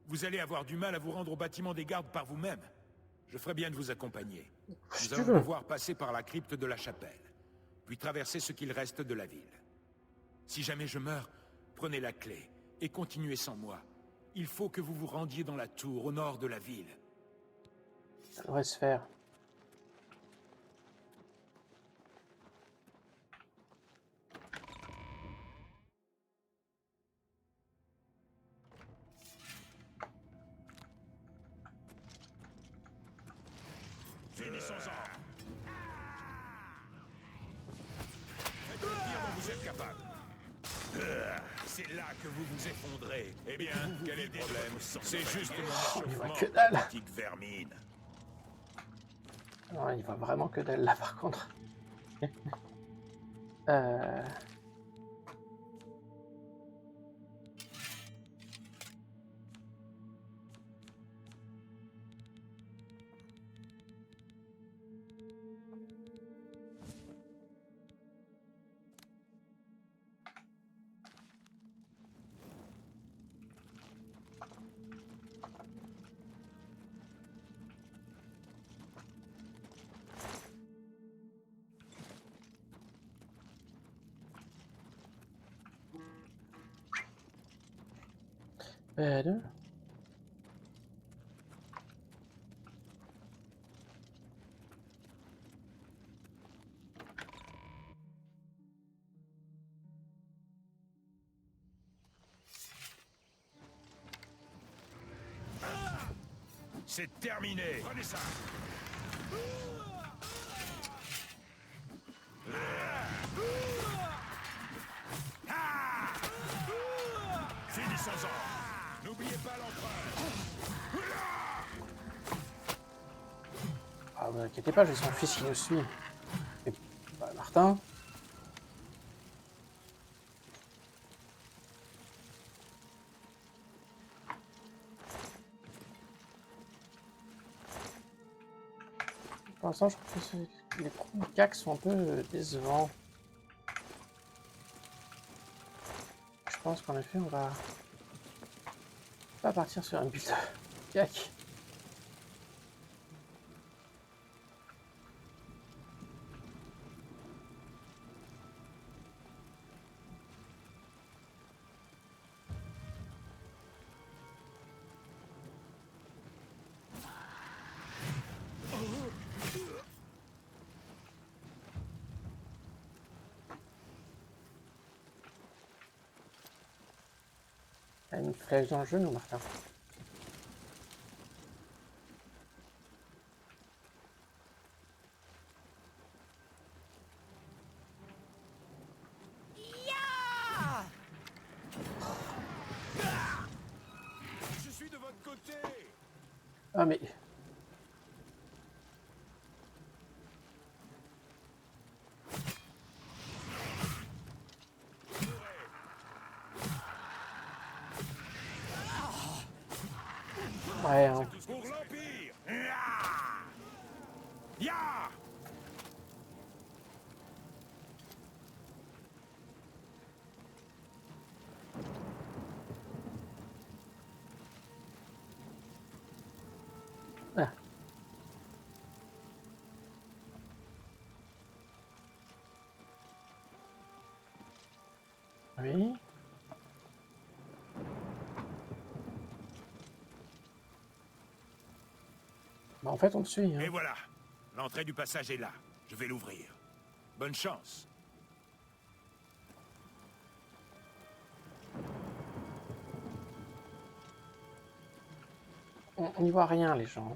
Vous allez avoir du mal à vous rendre au bâtiment des gardes par vous-même. Je ferai bien de vous accompagner. Si Nous tu allons veux. devoir passer par la crypte de la chapelle, puis traverser ce qu'il reste de la ville. Si jamais je meurs, prenez la clé et continuez sans moi. Il faut que vous vous rendiez dans la tour au nord de la ville. Ça devrait se faire. Finissons-en. Faites le pire dont vous êtes capable. C'est là que vous vous effondrez. Eh bien, quel est le problème? C'est juste mon Il voit échauffement, que dalle. petite vermine. Non, il voit vraiment que dalle là par contre. euh... Better. C'est terminé. Prenez ça. Finissons-en. N'oubliez pas l'empereur. Ah, vous inquiétez pas, j'ai son fils qui nous suit. Et, bah, Martin. Pour l'instant, je trouve que les premiers cacs sont un peu décevants. Je pense qu'en effet, on va pas partir sur un build cac. T'as une flèche dans le genou, Martin. Je suis de votre côté. Ah mais... Ouais, hein. Pour l'Empire. Ya. Ah. Oui. Bah en fait, on le suit. Et Hein. voilà. L'entrée du passage est là. Je vais l'ouvrir. Bonne chance. On n'y voit rien, les gens.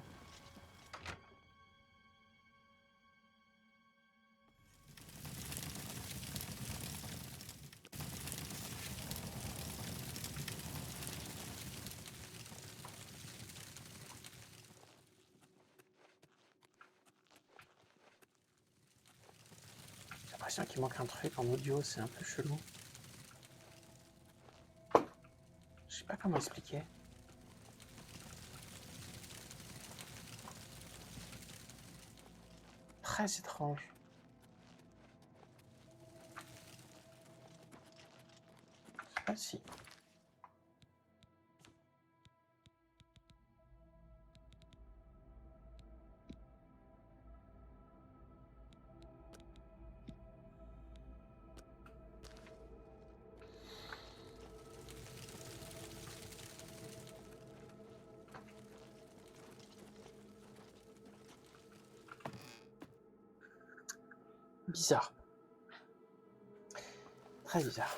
J'ai l'impression qu'il manque un truc en audio, c'est un peu chelou. Je sais pas comment expliquer. Très étrange. Je sais pas si... Bizarre. Très bizarre.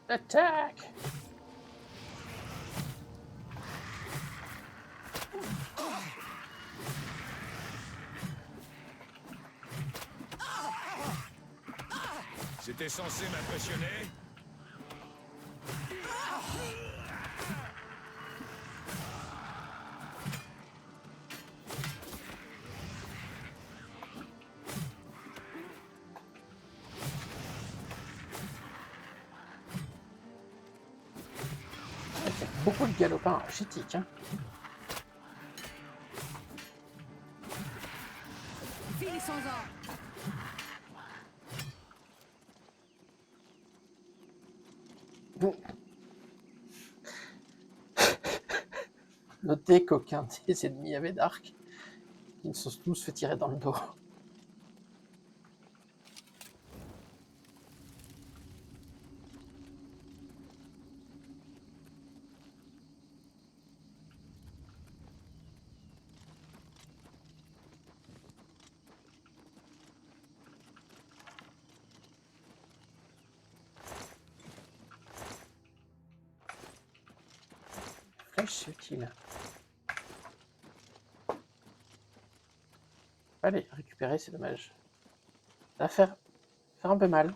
Attaque! C'était censé m'impressionner. Beaucoup de galopins argétiques, hein. Finissons-en. Bon. Notez qu'aucun des ennemis avait d'arc. Ils se sont tous fait tirer dans le dos. dommage, c'est utile. Allez, récupérer, c'est dommage. Ça va faire un peu mal.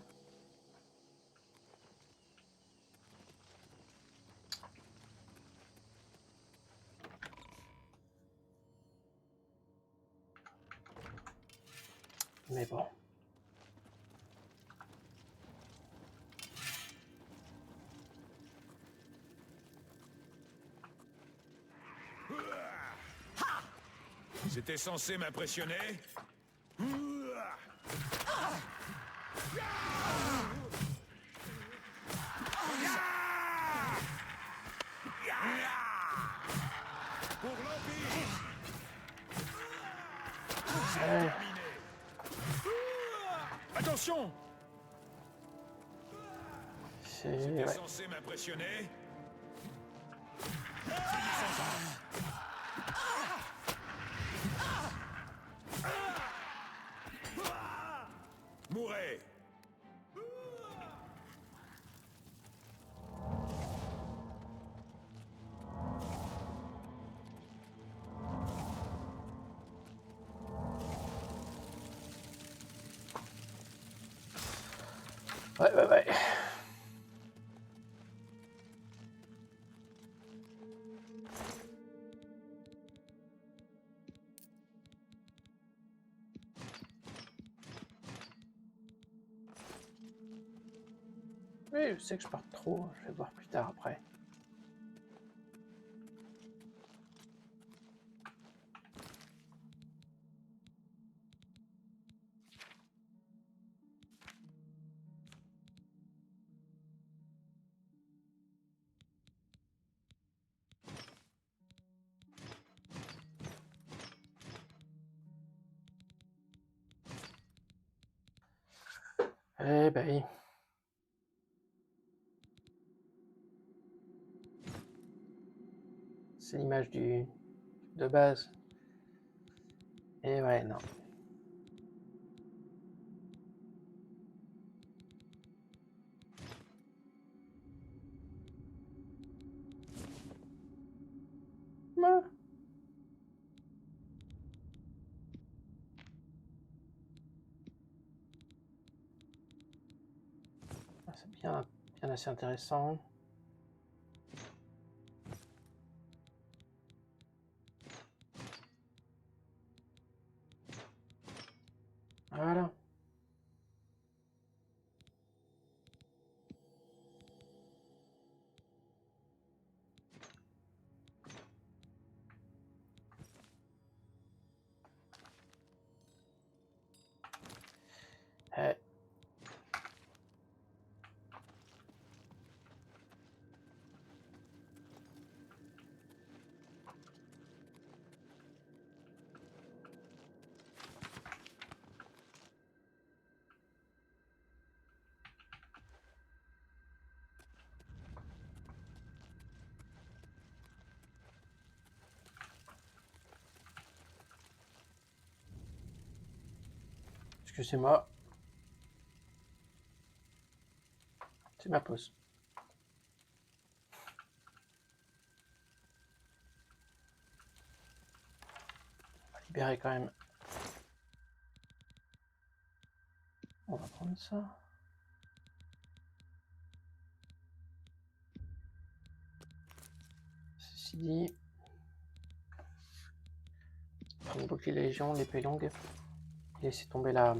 Mais bon. C'était censé m'impressionner? Pour l'Empire! C'est terminé! Attention! C'est... C'était ouais. censé m'impressionner? Mourez! Ouais. Oui, je sais que je pars trop, je vais voir plus tard après. Eh ben oui. C'est l'image de base. Et ouais, non. Ouais. C'est bien assez intéressant. Voilà. Eh. Excusez-moi. C'est ma pause. On va libérer quand même. On va prendre ça. Ceci dit, prendre le bouclier légion, l'épée longue, et laisser tomber la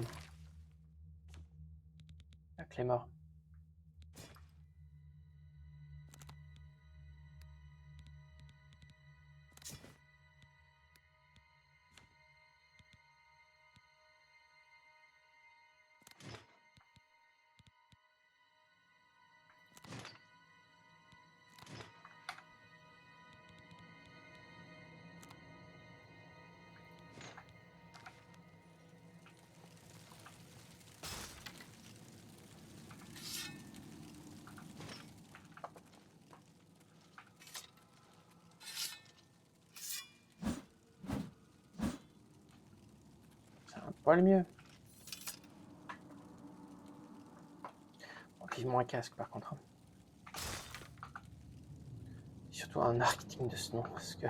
clé mort. C'est un poil mieux. Bon, vivement un casque par contre. surtout un arc digne de ce nom, parce que...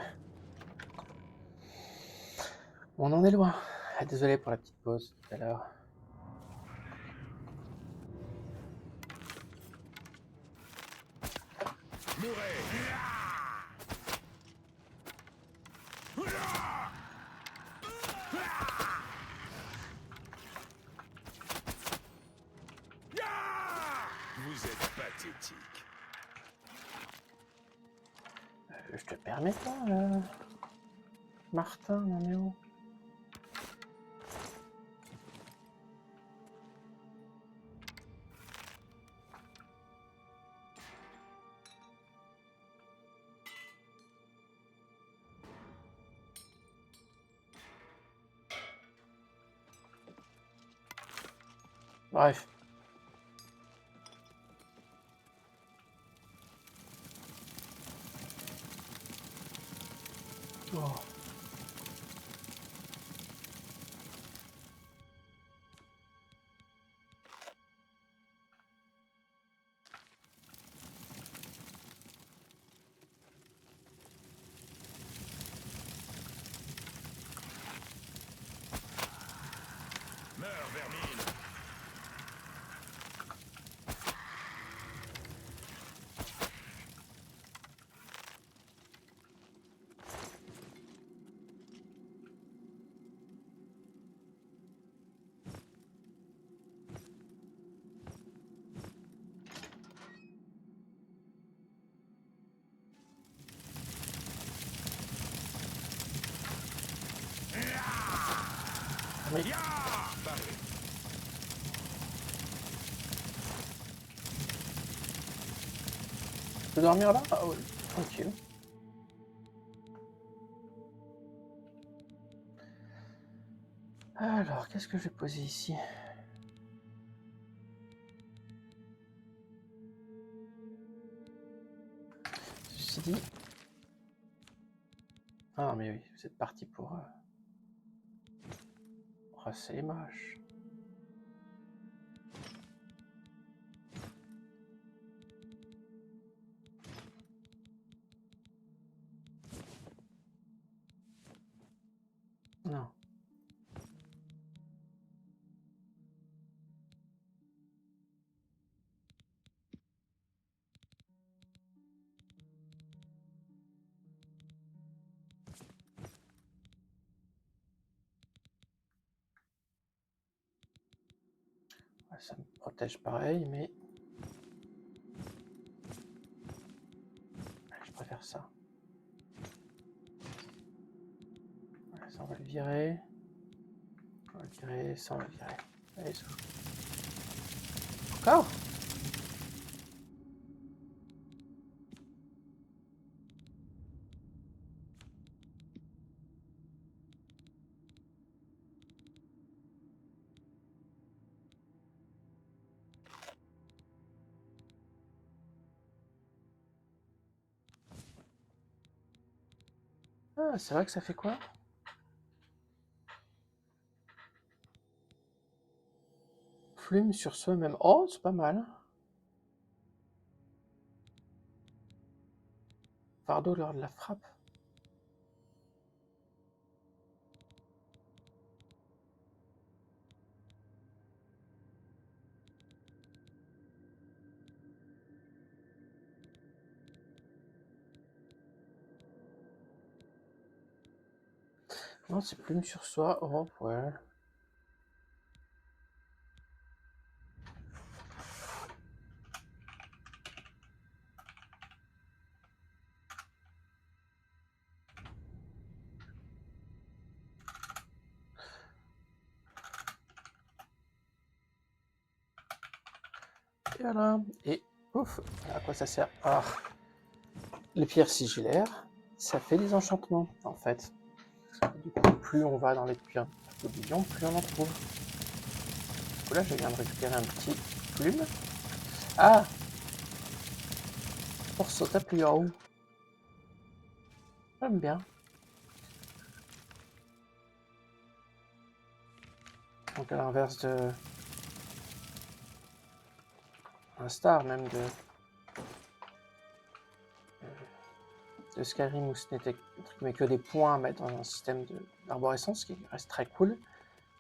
On en est loin. Ah, désolé pour la petite pause tout à l'heure. Vous êtes pathétique. Je te permets pas, Martin, non mais oh. Bref. Oh. Meurs, vermine. Oui. Tu peux dormir là? Ah oui, tranquille. Alors, qu'est-ce que je vais poser ici? Ceci dit... Ah mais oui, vous êtes parti pour brasser les mâches. Non. Ouais, ça me protège pareil, mais... Je préfère ça. Voilà, ça on va le virer. On va le virer, ça on va le virer. Allez, ça. Encore? Ah, c'est vrai que ça fait quoi? Plume sur soi-même. Oh, c'est pas mal. Fardeau lors de la frappe. Non, c'est plume sur soi. Oh, ouais. Et voilà. Et ouf, à quoi ça sert? Ah, les pierres sigillaires, ça fait des enchantements, en fait. Du coup, plus on va dans les pierres d'oblivion, plus on en trouve. Du coup, là, je viens de récupérer un petit plume. Ah! Pour sauter plus en haut. J'aime bien. Donc, à l'inverse de... un star, même de... de Skyrim où ce n'était entre guillemets que des points à mettre dans un système d'arborescence qui reste très cool.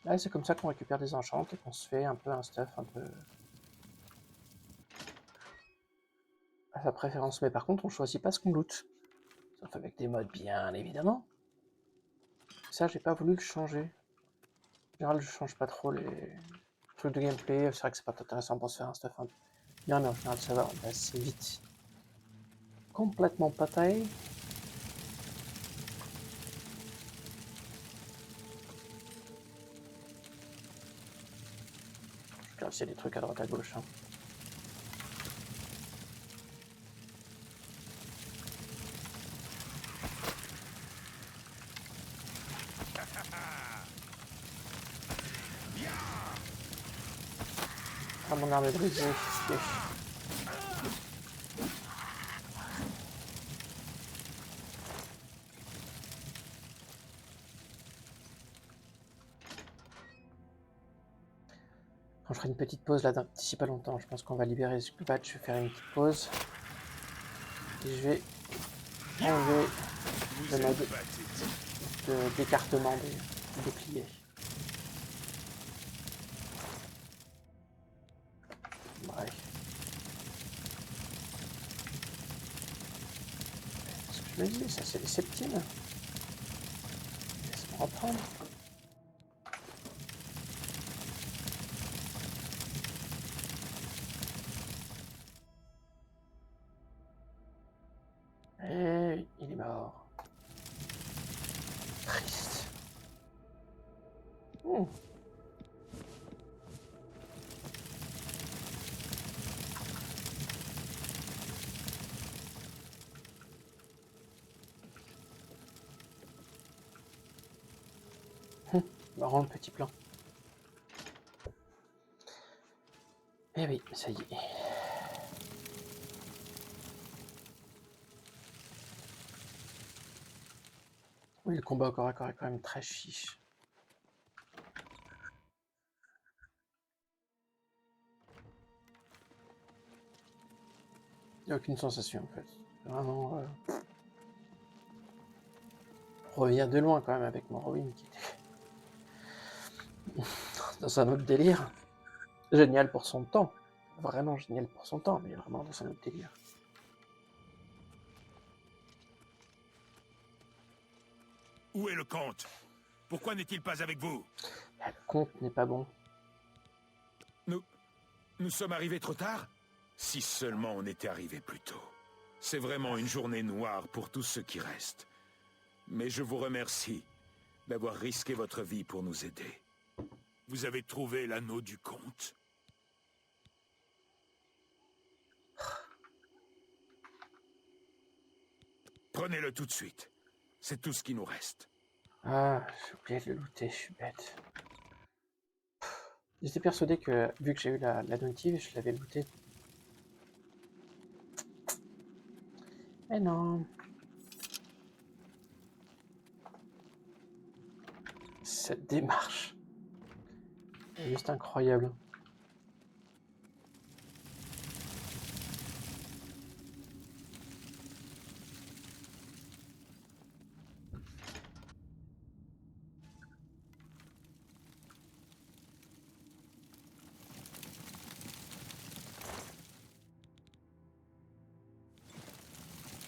Là, c'est comme ça qu'on récupère des enchantes et qu'on se fait un peu un stuff un peu à sa préférence. Mais par contre, on choisit pas ce qu'on loot. Sauf avec des modes, bien évidemment. Ça, j'ai pas voulu le changer. En général, je change pas trop les trucs de gameplay. C'est vrai que c'est pas intéressant pour se faire un stuff un peu bien, mais en général, ça va, on va assez vite. Complètement pataille. Je regarde s'il y a des trucs à droite à gauche. Hein. Ah, mon arme est brisée. Okay. Quand je ferai une petite pause là d'ici pas longtemps, je pense qu'on va libérer ce patch. Je vais faire une petite pause. Et je vais enlever le mode d'écartement des boucliers. Bref. Ce que je me dis, ça c'est des septines. Laisse-moi reprendre. Et il est mort. Triste. Marrant le petit plan. Eh oui, ça y est. Oui, le combat au corps à corps est quand même très chiche. Il n'y a aucune sensation en fait. Vraiment. On revient de loin quand même avec Morrowind qui était dans un autre délire. Génial pour son temps. Vraiment génial pour son temps, mais vraiment dans un autre délire. Où est le comte? Pourquoi n'est-il pas avec vous? Le compte n'est pas bon. Nous sommes arrivés trop tard? Si seulement on était arrivé plus tôt. C'est vraiment une journée noire pour tous ceux qui restent. Mais je vous remercie d'avoir risqué votre vie pour nous aider. Vous avez trouvé l'anneau du comte? Prenez-le tout de suite. C'est tout ce qui nous reste. Ah, j'ai oublié de le looter, je suis bête. J'étais persuadé que, vu que j'ai eu la notif, je l'avais looté. Mais non. Cette démarche est juste incroyable.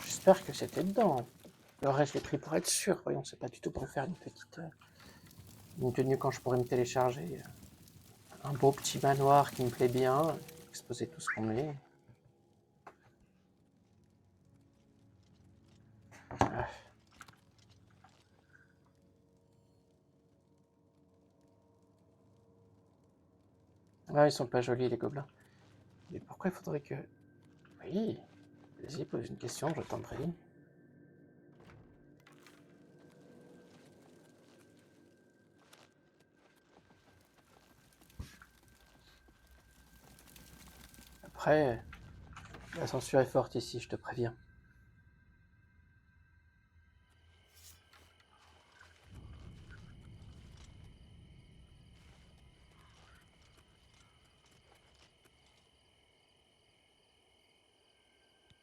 J'espère que c'était dedans. Le reste, je l'ai pris pour être sûr. Voyons, c'est pas du tout pour faire une petite... une tenue quand je pourrais me télécharger. Un beau petit manoir qui me plaît bien. Exposer tout ce qu'on est. Ah. Ah, ils sont pas jolis les gobelins. Mais pourquoi il faudrait que... Oui, vas-y, pose une question, je t'entendrai. Après, la censure est forte ici, je te préviens.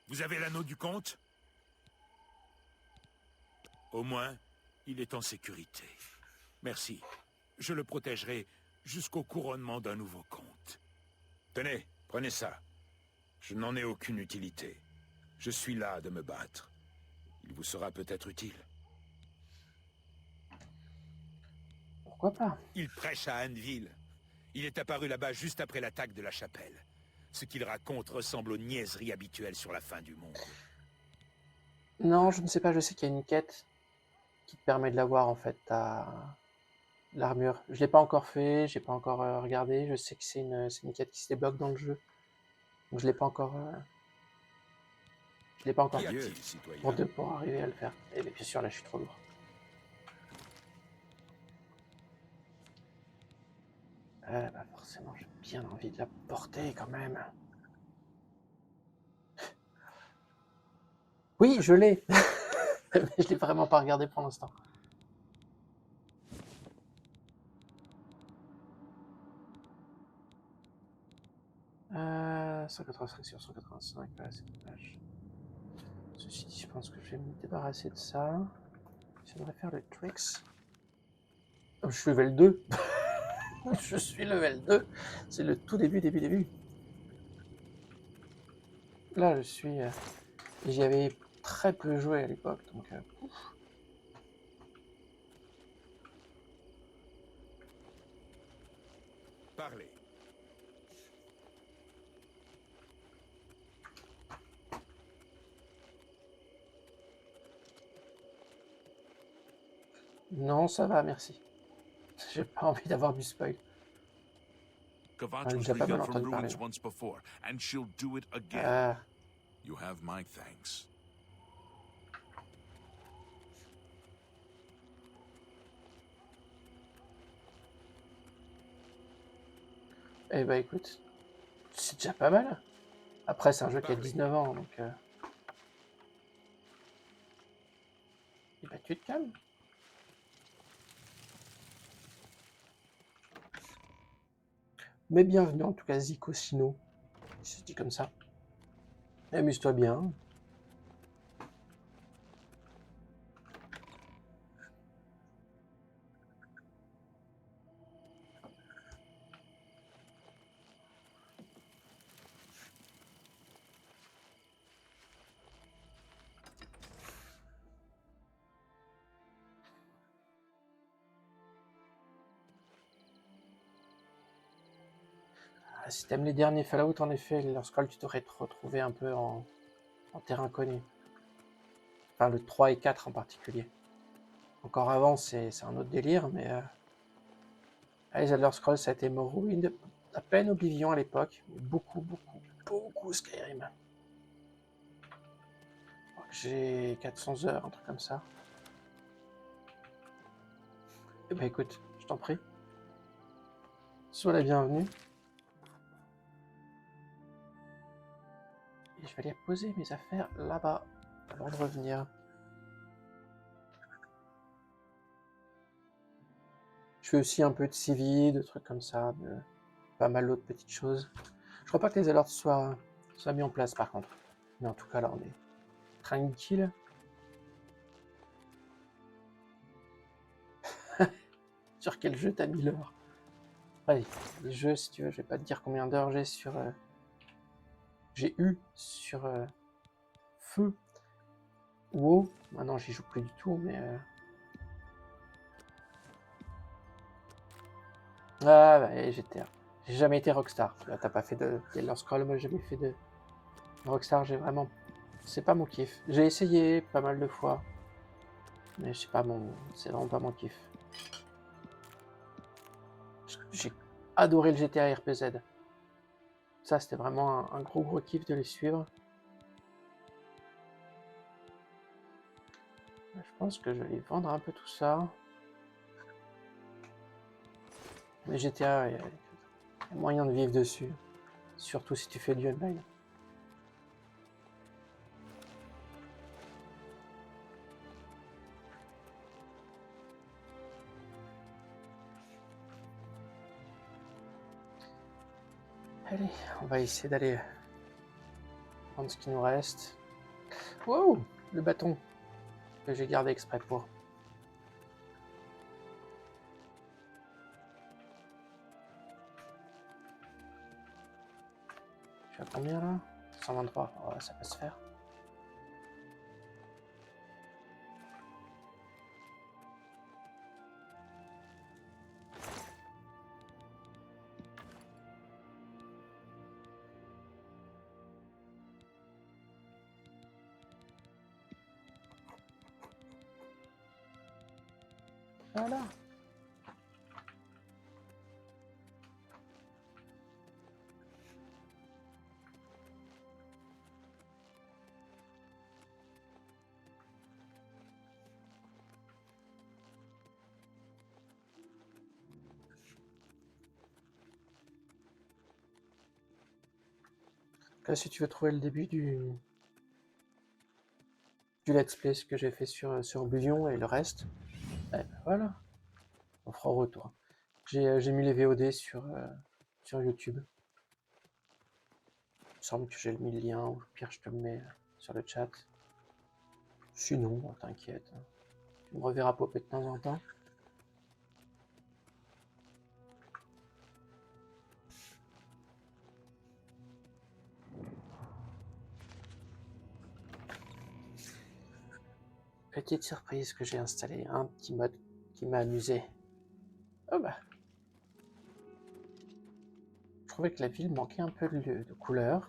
Vous avez l'anneau du comte? Au moins, il est en sécurité. Merci. Je le protégerai jusqu'au couronnement d'un nouveau comte. Tenez, prenez ça. Je n'en ai aucune utilité. Je suis là de me battre. Il vous sera peut-être utile. Pourquoi pas? Il prêche à Anneville. Il est apparu là-bas juste après l'attaque de la chapelle. Ce qu'il raconte ressemble aux niaiseries habituelles sur la fin du monde. Non, je ne sais pas, je sais qu'il y a une quête qui te permet de l'avoir en fait, l'armure. Je l'ai pas encore fait, j'ai pas encore regardé, je sais que c'est une quête qui se débloque dans le jeu. Donc je l'ai pas encore Qu'y fait a-t-il, citoyen? pour arriver à le faire. Et bien sûr là je suis trop lourd. Bah forcément j'ai bien envie de la porter quand même. Oui, je l'ai. Mais je l'ai vraiment pas regardé pour l'instant. 185 sur 185, voilà, c'est dommage. Ceci dit, je pense que je vais me débarrasser de ça. J'aimerais faire le tricks. Oh, je suis level 2. Je suis level 2. C'est le tout début. Là, je suis... J'y avais très peu joué à l'époque, donc... ouf. Parlez. Non, ça va, merci. J'ai pas envie d'avoir du spoil. Kavatra's déjà pas mal rebuilt from entendu parler. ruins once before, and she'll do it again. Ah, You have my thanks. eh bah écoute, c'est déjà pas mal. Après, c'est un jeu qui a Parlez. 19 ans, donc... Et bah tu te calmes. Mais bienvenue en tout cas Zico Sino. C'est dit comme ça. Amuse-toi bien. Ah, si t'aimes les derniers Fallout, en effet, leur scroll, tu devrais te retrouver un peu en terrain connu. Enfin, le 3 et 4 en particulier. Encore avant, c'est un autre délire, mais... les Elder Scrolls, ça a été Morrowind, à peine Oblivion à l'époque, mais beaucoup Skyrim. Je crois que j'ai 400 heures, un truc comme ça. Eh ben écoute, je t'en prie. Sois la bienvenue. Et je vais aller poser mes affaires là-bas, avant de revenir. Je fais aussi un peu de CV, de trucs comme ça, de pas mal d'autres petites choses. Je crois pas que les alertes soient mis en place par contre. Mais en tout cas là on est tranquille. Sur quel jeu t'as mis l'heure? Allez, les jeux si tu veux, je vais pas te dire combien d'heures j'ai sur... j'ai eu sur Feu. WoW. Maintenant j'y joue plus du tout, mais... Ah bah GTA. J'ai jamais été Rockstar. Là t'as pas fait de Elder Scrolls, moi j'ai jamais fait de Rockstar, j'ai vraiment... C'est pas mon kiff. J'ai essayé pas mal de fois. Mais c'est vraiment pas mon kiff. J'ai adoré le GTA RPZ. Ça c'était vraiment un gros kiff de les suivre. Je pense que je vais vendre un peu tout ça. Mais GTA, il y a moyen de vivre dessus. Surtout si tu fais du online. Allez, on va essayer d'aller prendre ce qui nous reste. Wow, le bâton. que j'ai gardé exprès pour. Je suis à combien là? 123, ouais, ça peut se faire. Voilà. Là, si tu veux trouver le début du let's play, ce que j'ai fait sur Oblivion et le reste, eh ben voilà, on fera au retour. J'ai mis les VOD sur YouTube. Il me semble que j'ai mis le lien, ou au pire je te le mets sur le chat. Sinon, t'inquiète, tu me reverras popper de temps en temps. Petite surprise que j'ai installé, un petit mode qui m'a amusé. Oh bah. Je trouvais que la ville manquait un peu de couleur.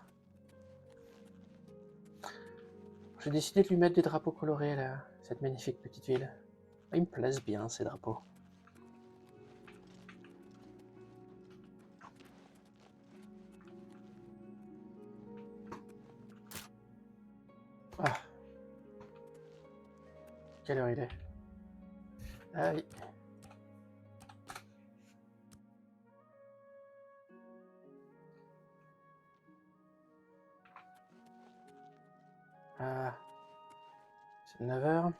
J'ai décidé de lui mettre des drapeaux colorés là, cette magnifique petite ville. Ils me plaisent bien ces drapeaux. Ah. Quelle heure il est? Ah oui. Ah. C'est 9h.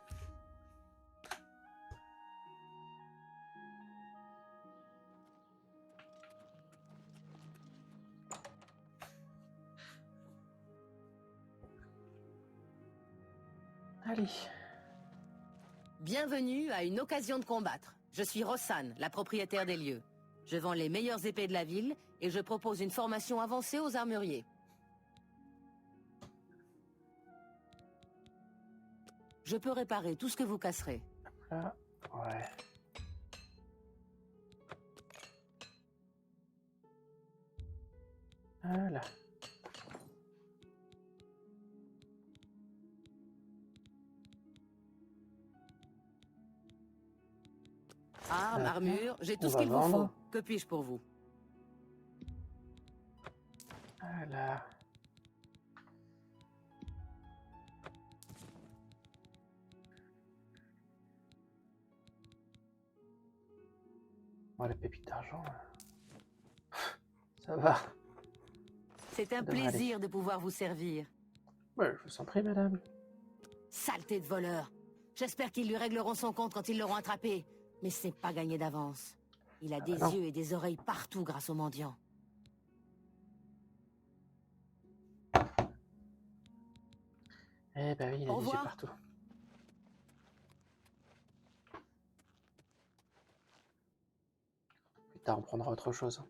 Allez. Bienvenue à une occasion de combattre. Je suis Rossane, la propriétaire des lieux. Je vends les meilleures épées de la ville et je propose une formation avancée aux armuriers. Je peux réparer tout ce que vous casserez. Là. Ouais. Voilà. Armes, armure, j'ai On tout ce va qu'il vous faut. vendre. Que puis-je pour vous? Voilà. Bon, les pépites d'argent. Ça va. C'est un devrait plaisir de pouvoir vous servir. Ouais, je vous en prie, madame. Saleté de voleur. J'espère qu'ils lui régleront son compte quand ils l'auront attrapé. Mais c'est pas gagné d'avance. Il a Ah des bah non. yeux et des oreilles partout grâce aux mendiants. Eh ben oui, il a Au des yeux revoir. partout. Plus tard, on prendra autre chose.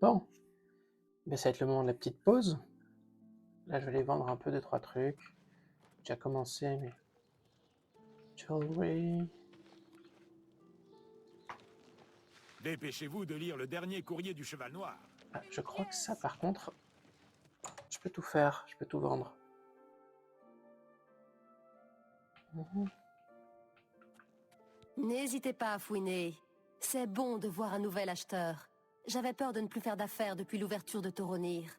Bon. Ben, ça va être le moment de la petite pause. Là, je vais aller vendre un peu 2-3 trucs. J'ai déjà commencé, mais... Jewelry... Dépêchez-vous de lire le dernier courrier du Cheval Noir. Ah, je crois que ça, par contre... Je peux tout faire, je peux tout vendre. Mhm. N'hésitez pas à fouiner. C'est bon de voir un nouvel acheteur. J'avais peur de ne plus faire d'affaires depuis l'ouverture de Toronir.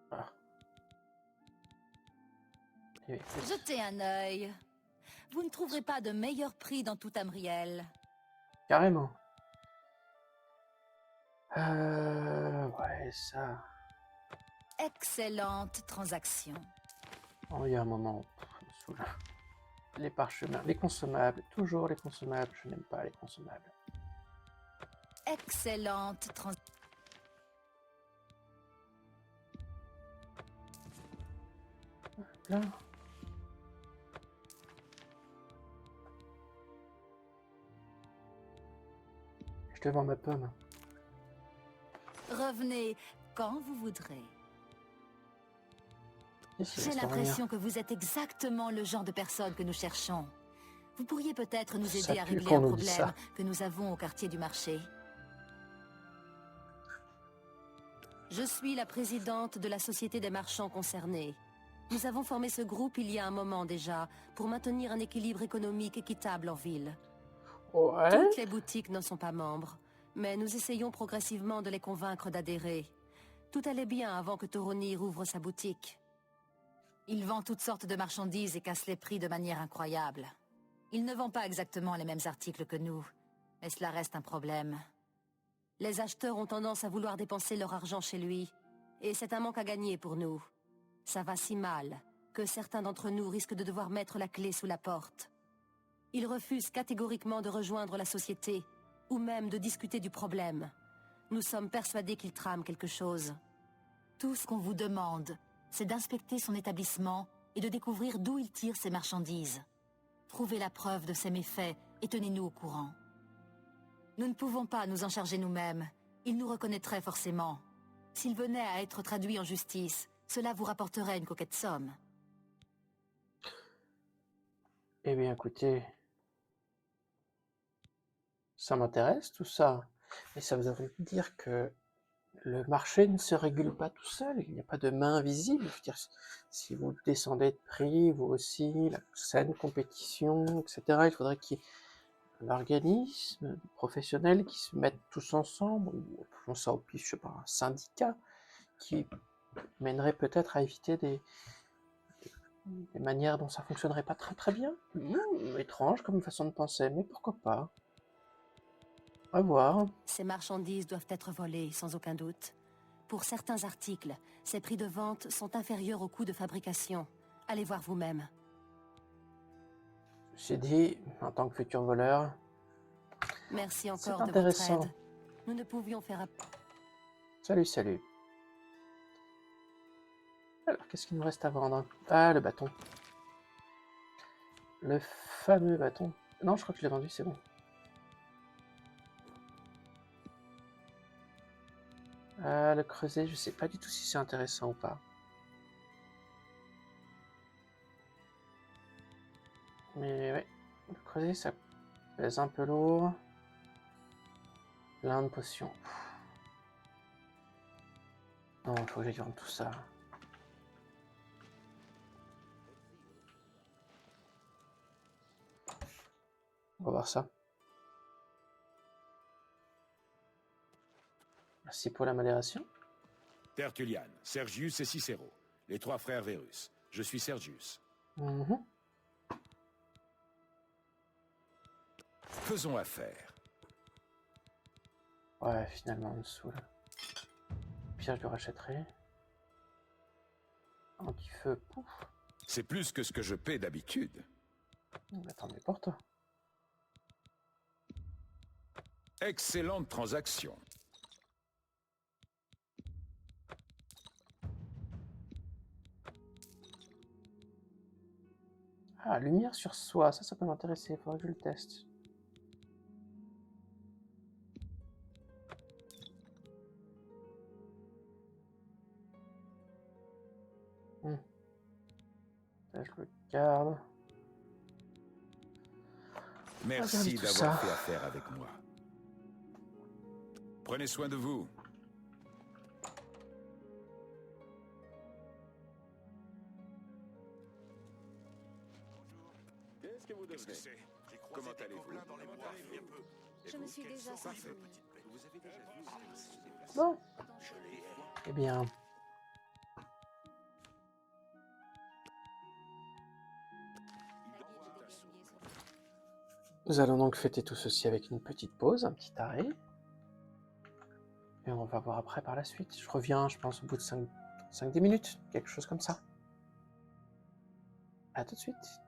Voilà. Et écoute, Jetez un œil. Vous ne trouverez pas de meilleur prix dans tout Amriel. carrément. Ouais, ça... Excellente transaction. Oh, il y a un moment... ça me saoule. Les parchemins, les consommables, toujours les consommables. Je n'aime pas les consommables. Excellente transaction. Là. te vends ma pomme. Revenez quand vous voudrez. Ici, J'ai laisse-moi l'impression que vous êtes exactement le genre de personne que nous cherchons. Vous pourriez peut-être nous Ça aider à pue régler qu'on un nous dise problème ça. que nous avons au quartier du marché. Je suis la présidente de la Société des marchands concernés. Nous avons formé ce groupe il y a un moment déjà, pour maintenir un équilibre économique équitable en ville. Ouais. Toutes les boutiques n'en sont pas membres, mais nous essayons progressivement de les convaincre d'adhérer. Tout allait bien avant que Toronir ouvre sa boutique. Il vend toutes sortes de marchandises et casse les prix de manière incroyable. Il ne vend pas exactement les mêmes articles que nous, mais cela reste un problème. Les acheteurs ont tendance à vouloir dépenser leur argent chez lui, et c'est un manque à gagner pour nous. Ça va si mal que certains d'entre nous risquent de devoir mettre la clé sous la porte. Ils refusent catégoriquement de rejoindre la société, ou même de discuter du problème. Nous sommes persuadés qu'ils trament quelque chose. Tout ce qu'on vous demande, c'est d'inspecter son établissement et de découvrir d'où il tire ses marchandises. Trouvez la preuve de ses méfaits et tenez-nous au courant. Nous ne pouvons pas nous en charger nous-mêmes. Il nous reconnaîtrait forcément. S'il venait à être traduit en justice, cela vous rapporterait une coquette somme. Eh bien, écoutez, ça m'intéresse tout ça. Mais ça veut dire que le marché ne se régule pas tout seul. Il n'y a pas de main invisible. Je veux dire, si vous descendez de prix, vous aussi, la saine compétition, etc., il faudrait qu'il y ait un organisme professionnel qui se mettent tous ensemble, ou appelons ça au pif, je sais pas, un syndicat, qui mènerait peut-être à éviter des manières dont ça fonctionnerait pas très très bien. Étrange comme façon de penser, mais pourquoi pas? À voir. Ces marchandises doivent être volées, sans aucun doute. Pour certains articles, ces prix de vente sont inférieurs au coût de fabrication. Allez voir vous-même. J'ai dit, en tant que futur voleur, Merci c'est encore de votre intéressant. aide. Nous ne pouvions faire... Salut, salut. Alors, qu'est-ce qu'il nous reste à vendre? Ah, le bâton. Le fameux bâton. Non, je crois que je l'ai vendu, c'est bon. Le creuset, je sais pas du tout si c'est intéressant ou pas. Mais ouais, le creuset, ça pèse un peu lourd. Plein de potions. Non, il faut que j'aille vendre tout ça. On va voir ça. Merci pour la modération. Tertullian, Sergius et Cicéro, les trois frères Vérus. Je suis Sergius. Mhm. Faisons affaire. Ouais, finalement, on me saoule. Pire, je le rachèterai. Anti-feu, pouf. C'est plus que ce que je paie d'habitude. Attendez pour toi. Excellente transaction. Ah, lumière sur soi, ça peut m'intéresser, faudrait que je le teste. Ça, je le garde. Merci Regarde tout d'avoir ça. fait affaire avec moi. Prenez soin de vous. Qu'est-ce que vous devenez? Comment allez-vous? Je me suis déjà Parfait. Bon. Eh bien. Nous allons donc fêter tout ceci avec une petite pause, un petit arrêt. Et on va voir après par la suite. Je reviens, je pense, au bout de 5-10 minutes, quelque chose comme ça. À tout de suite.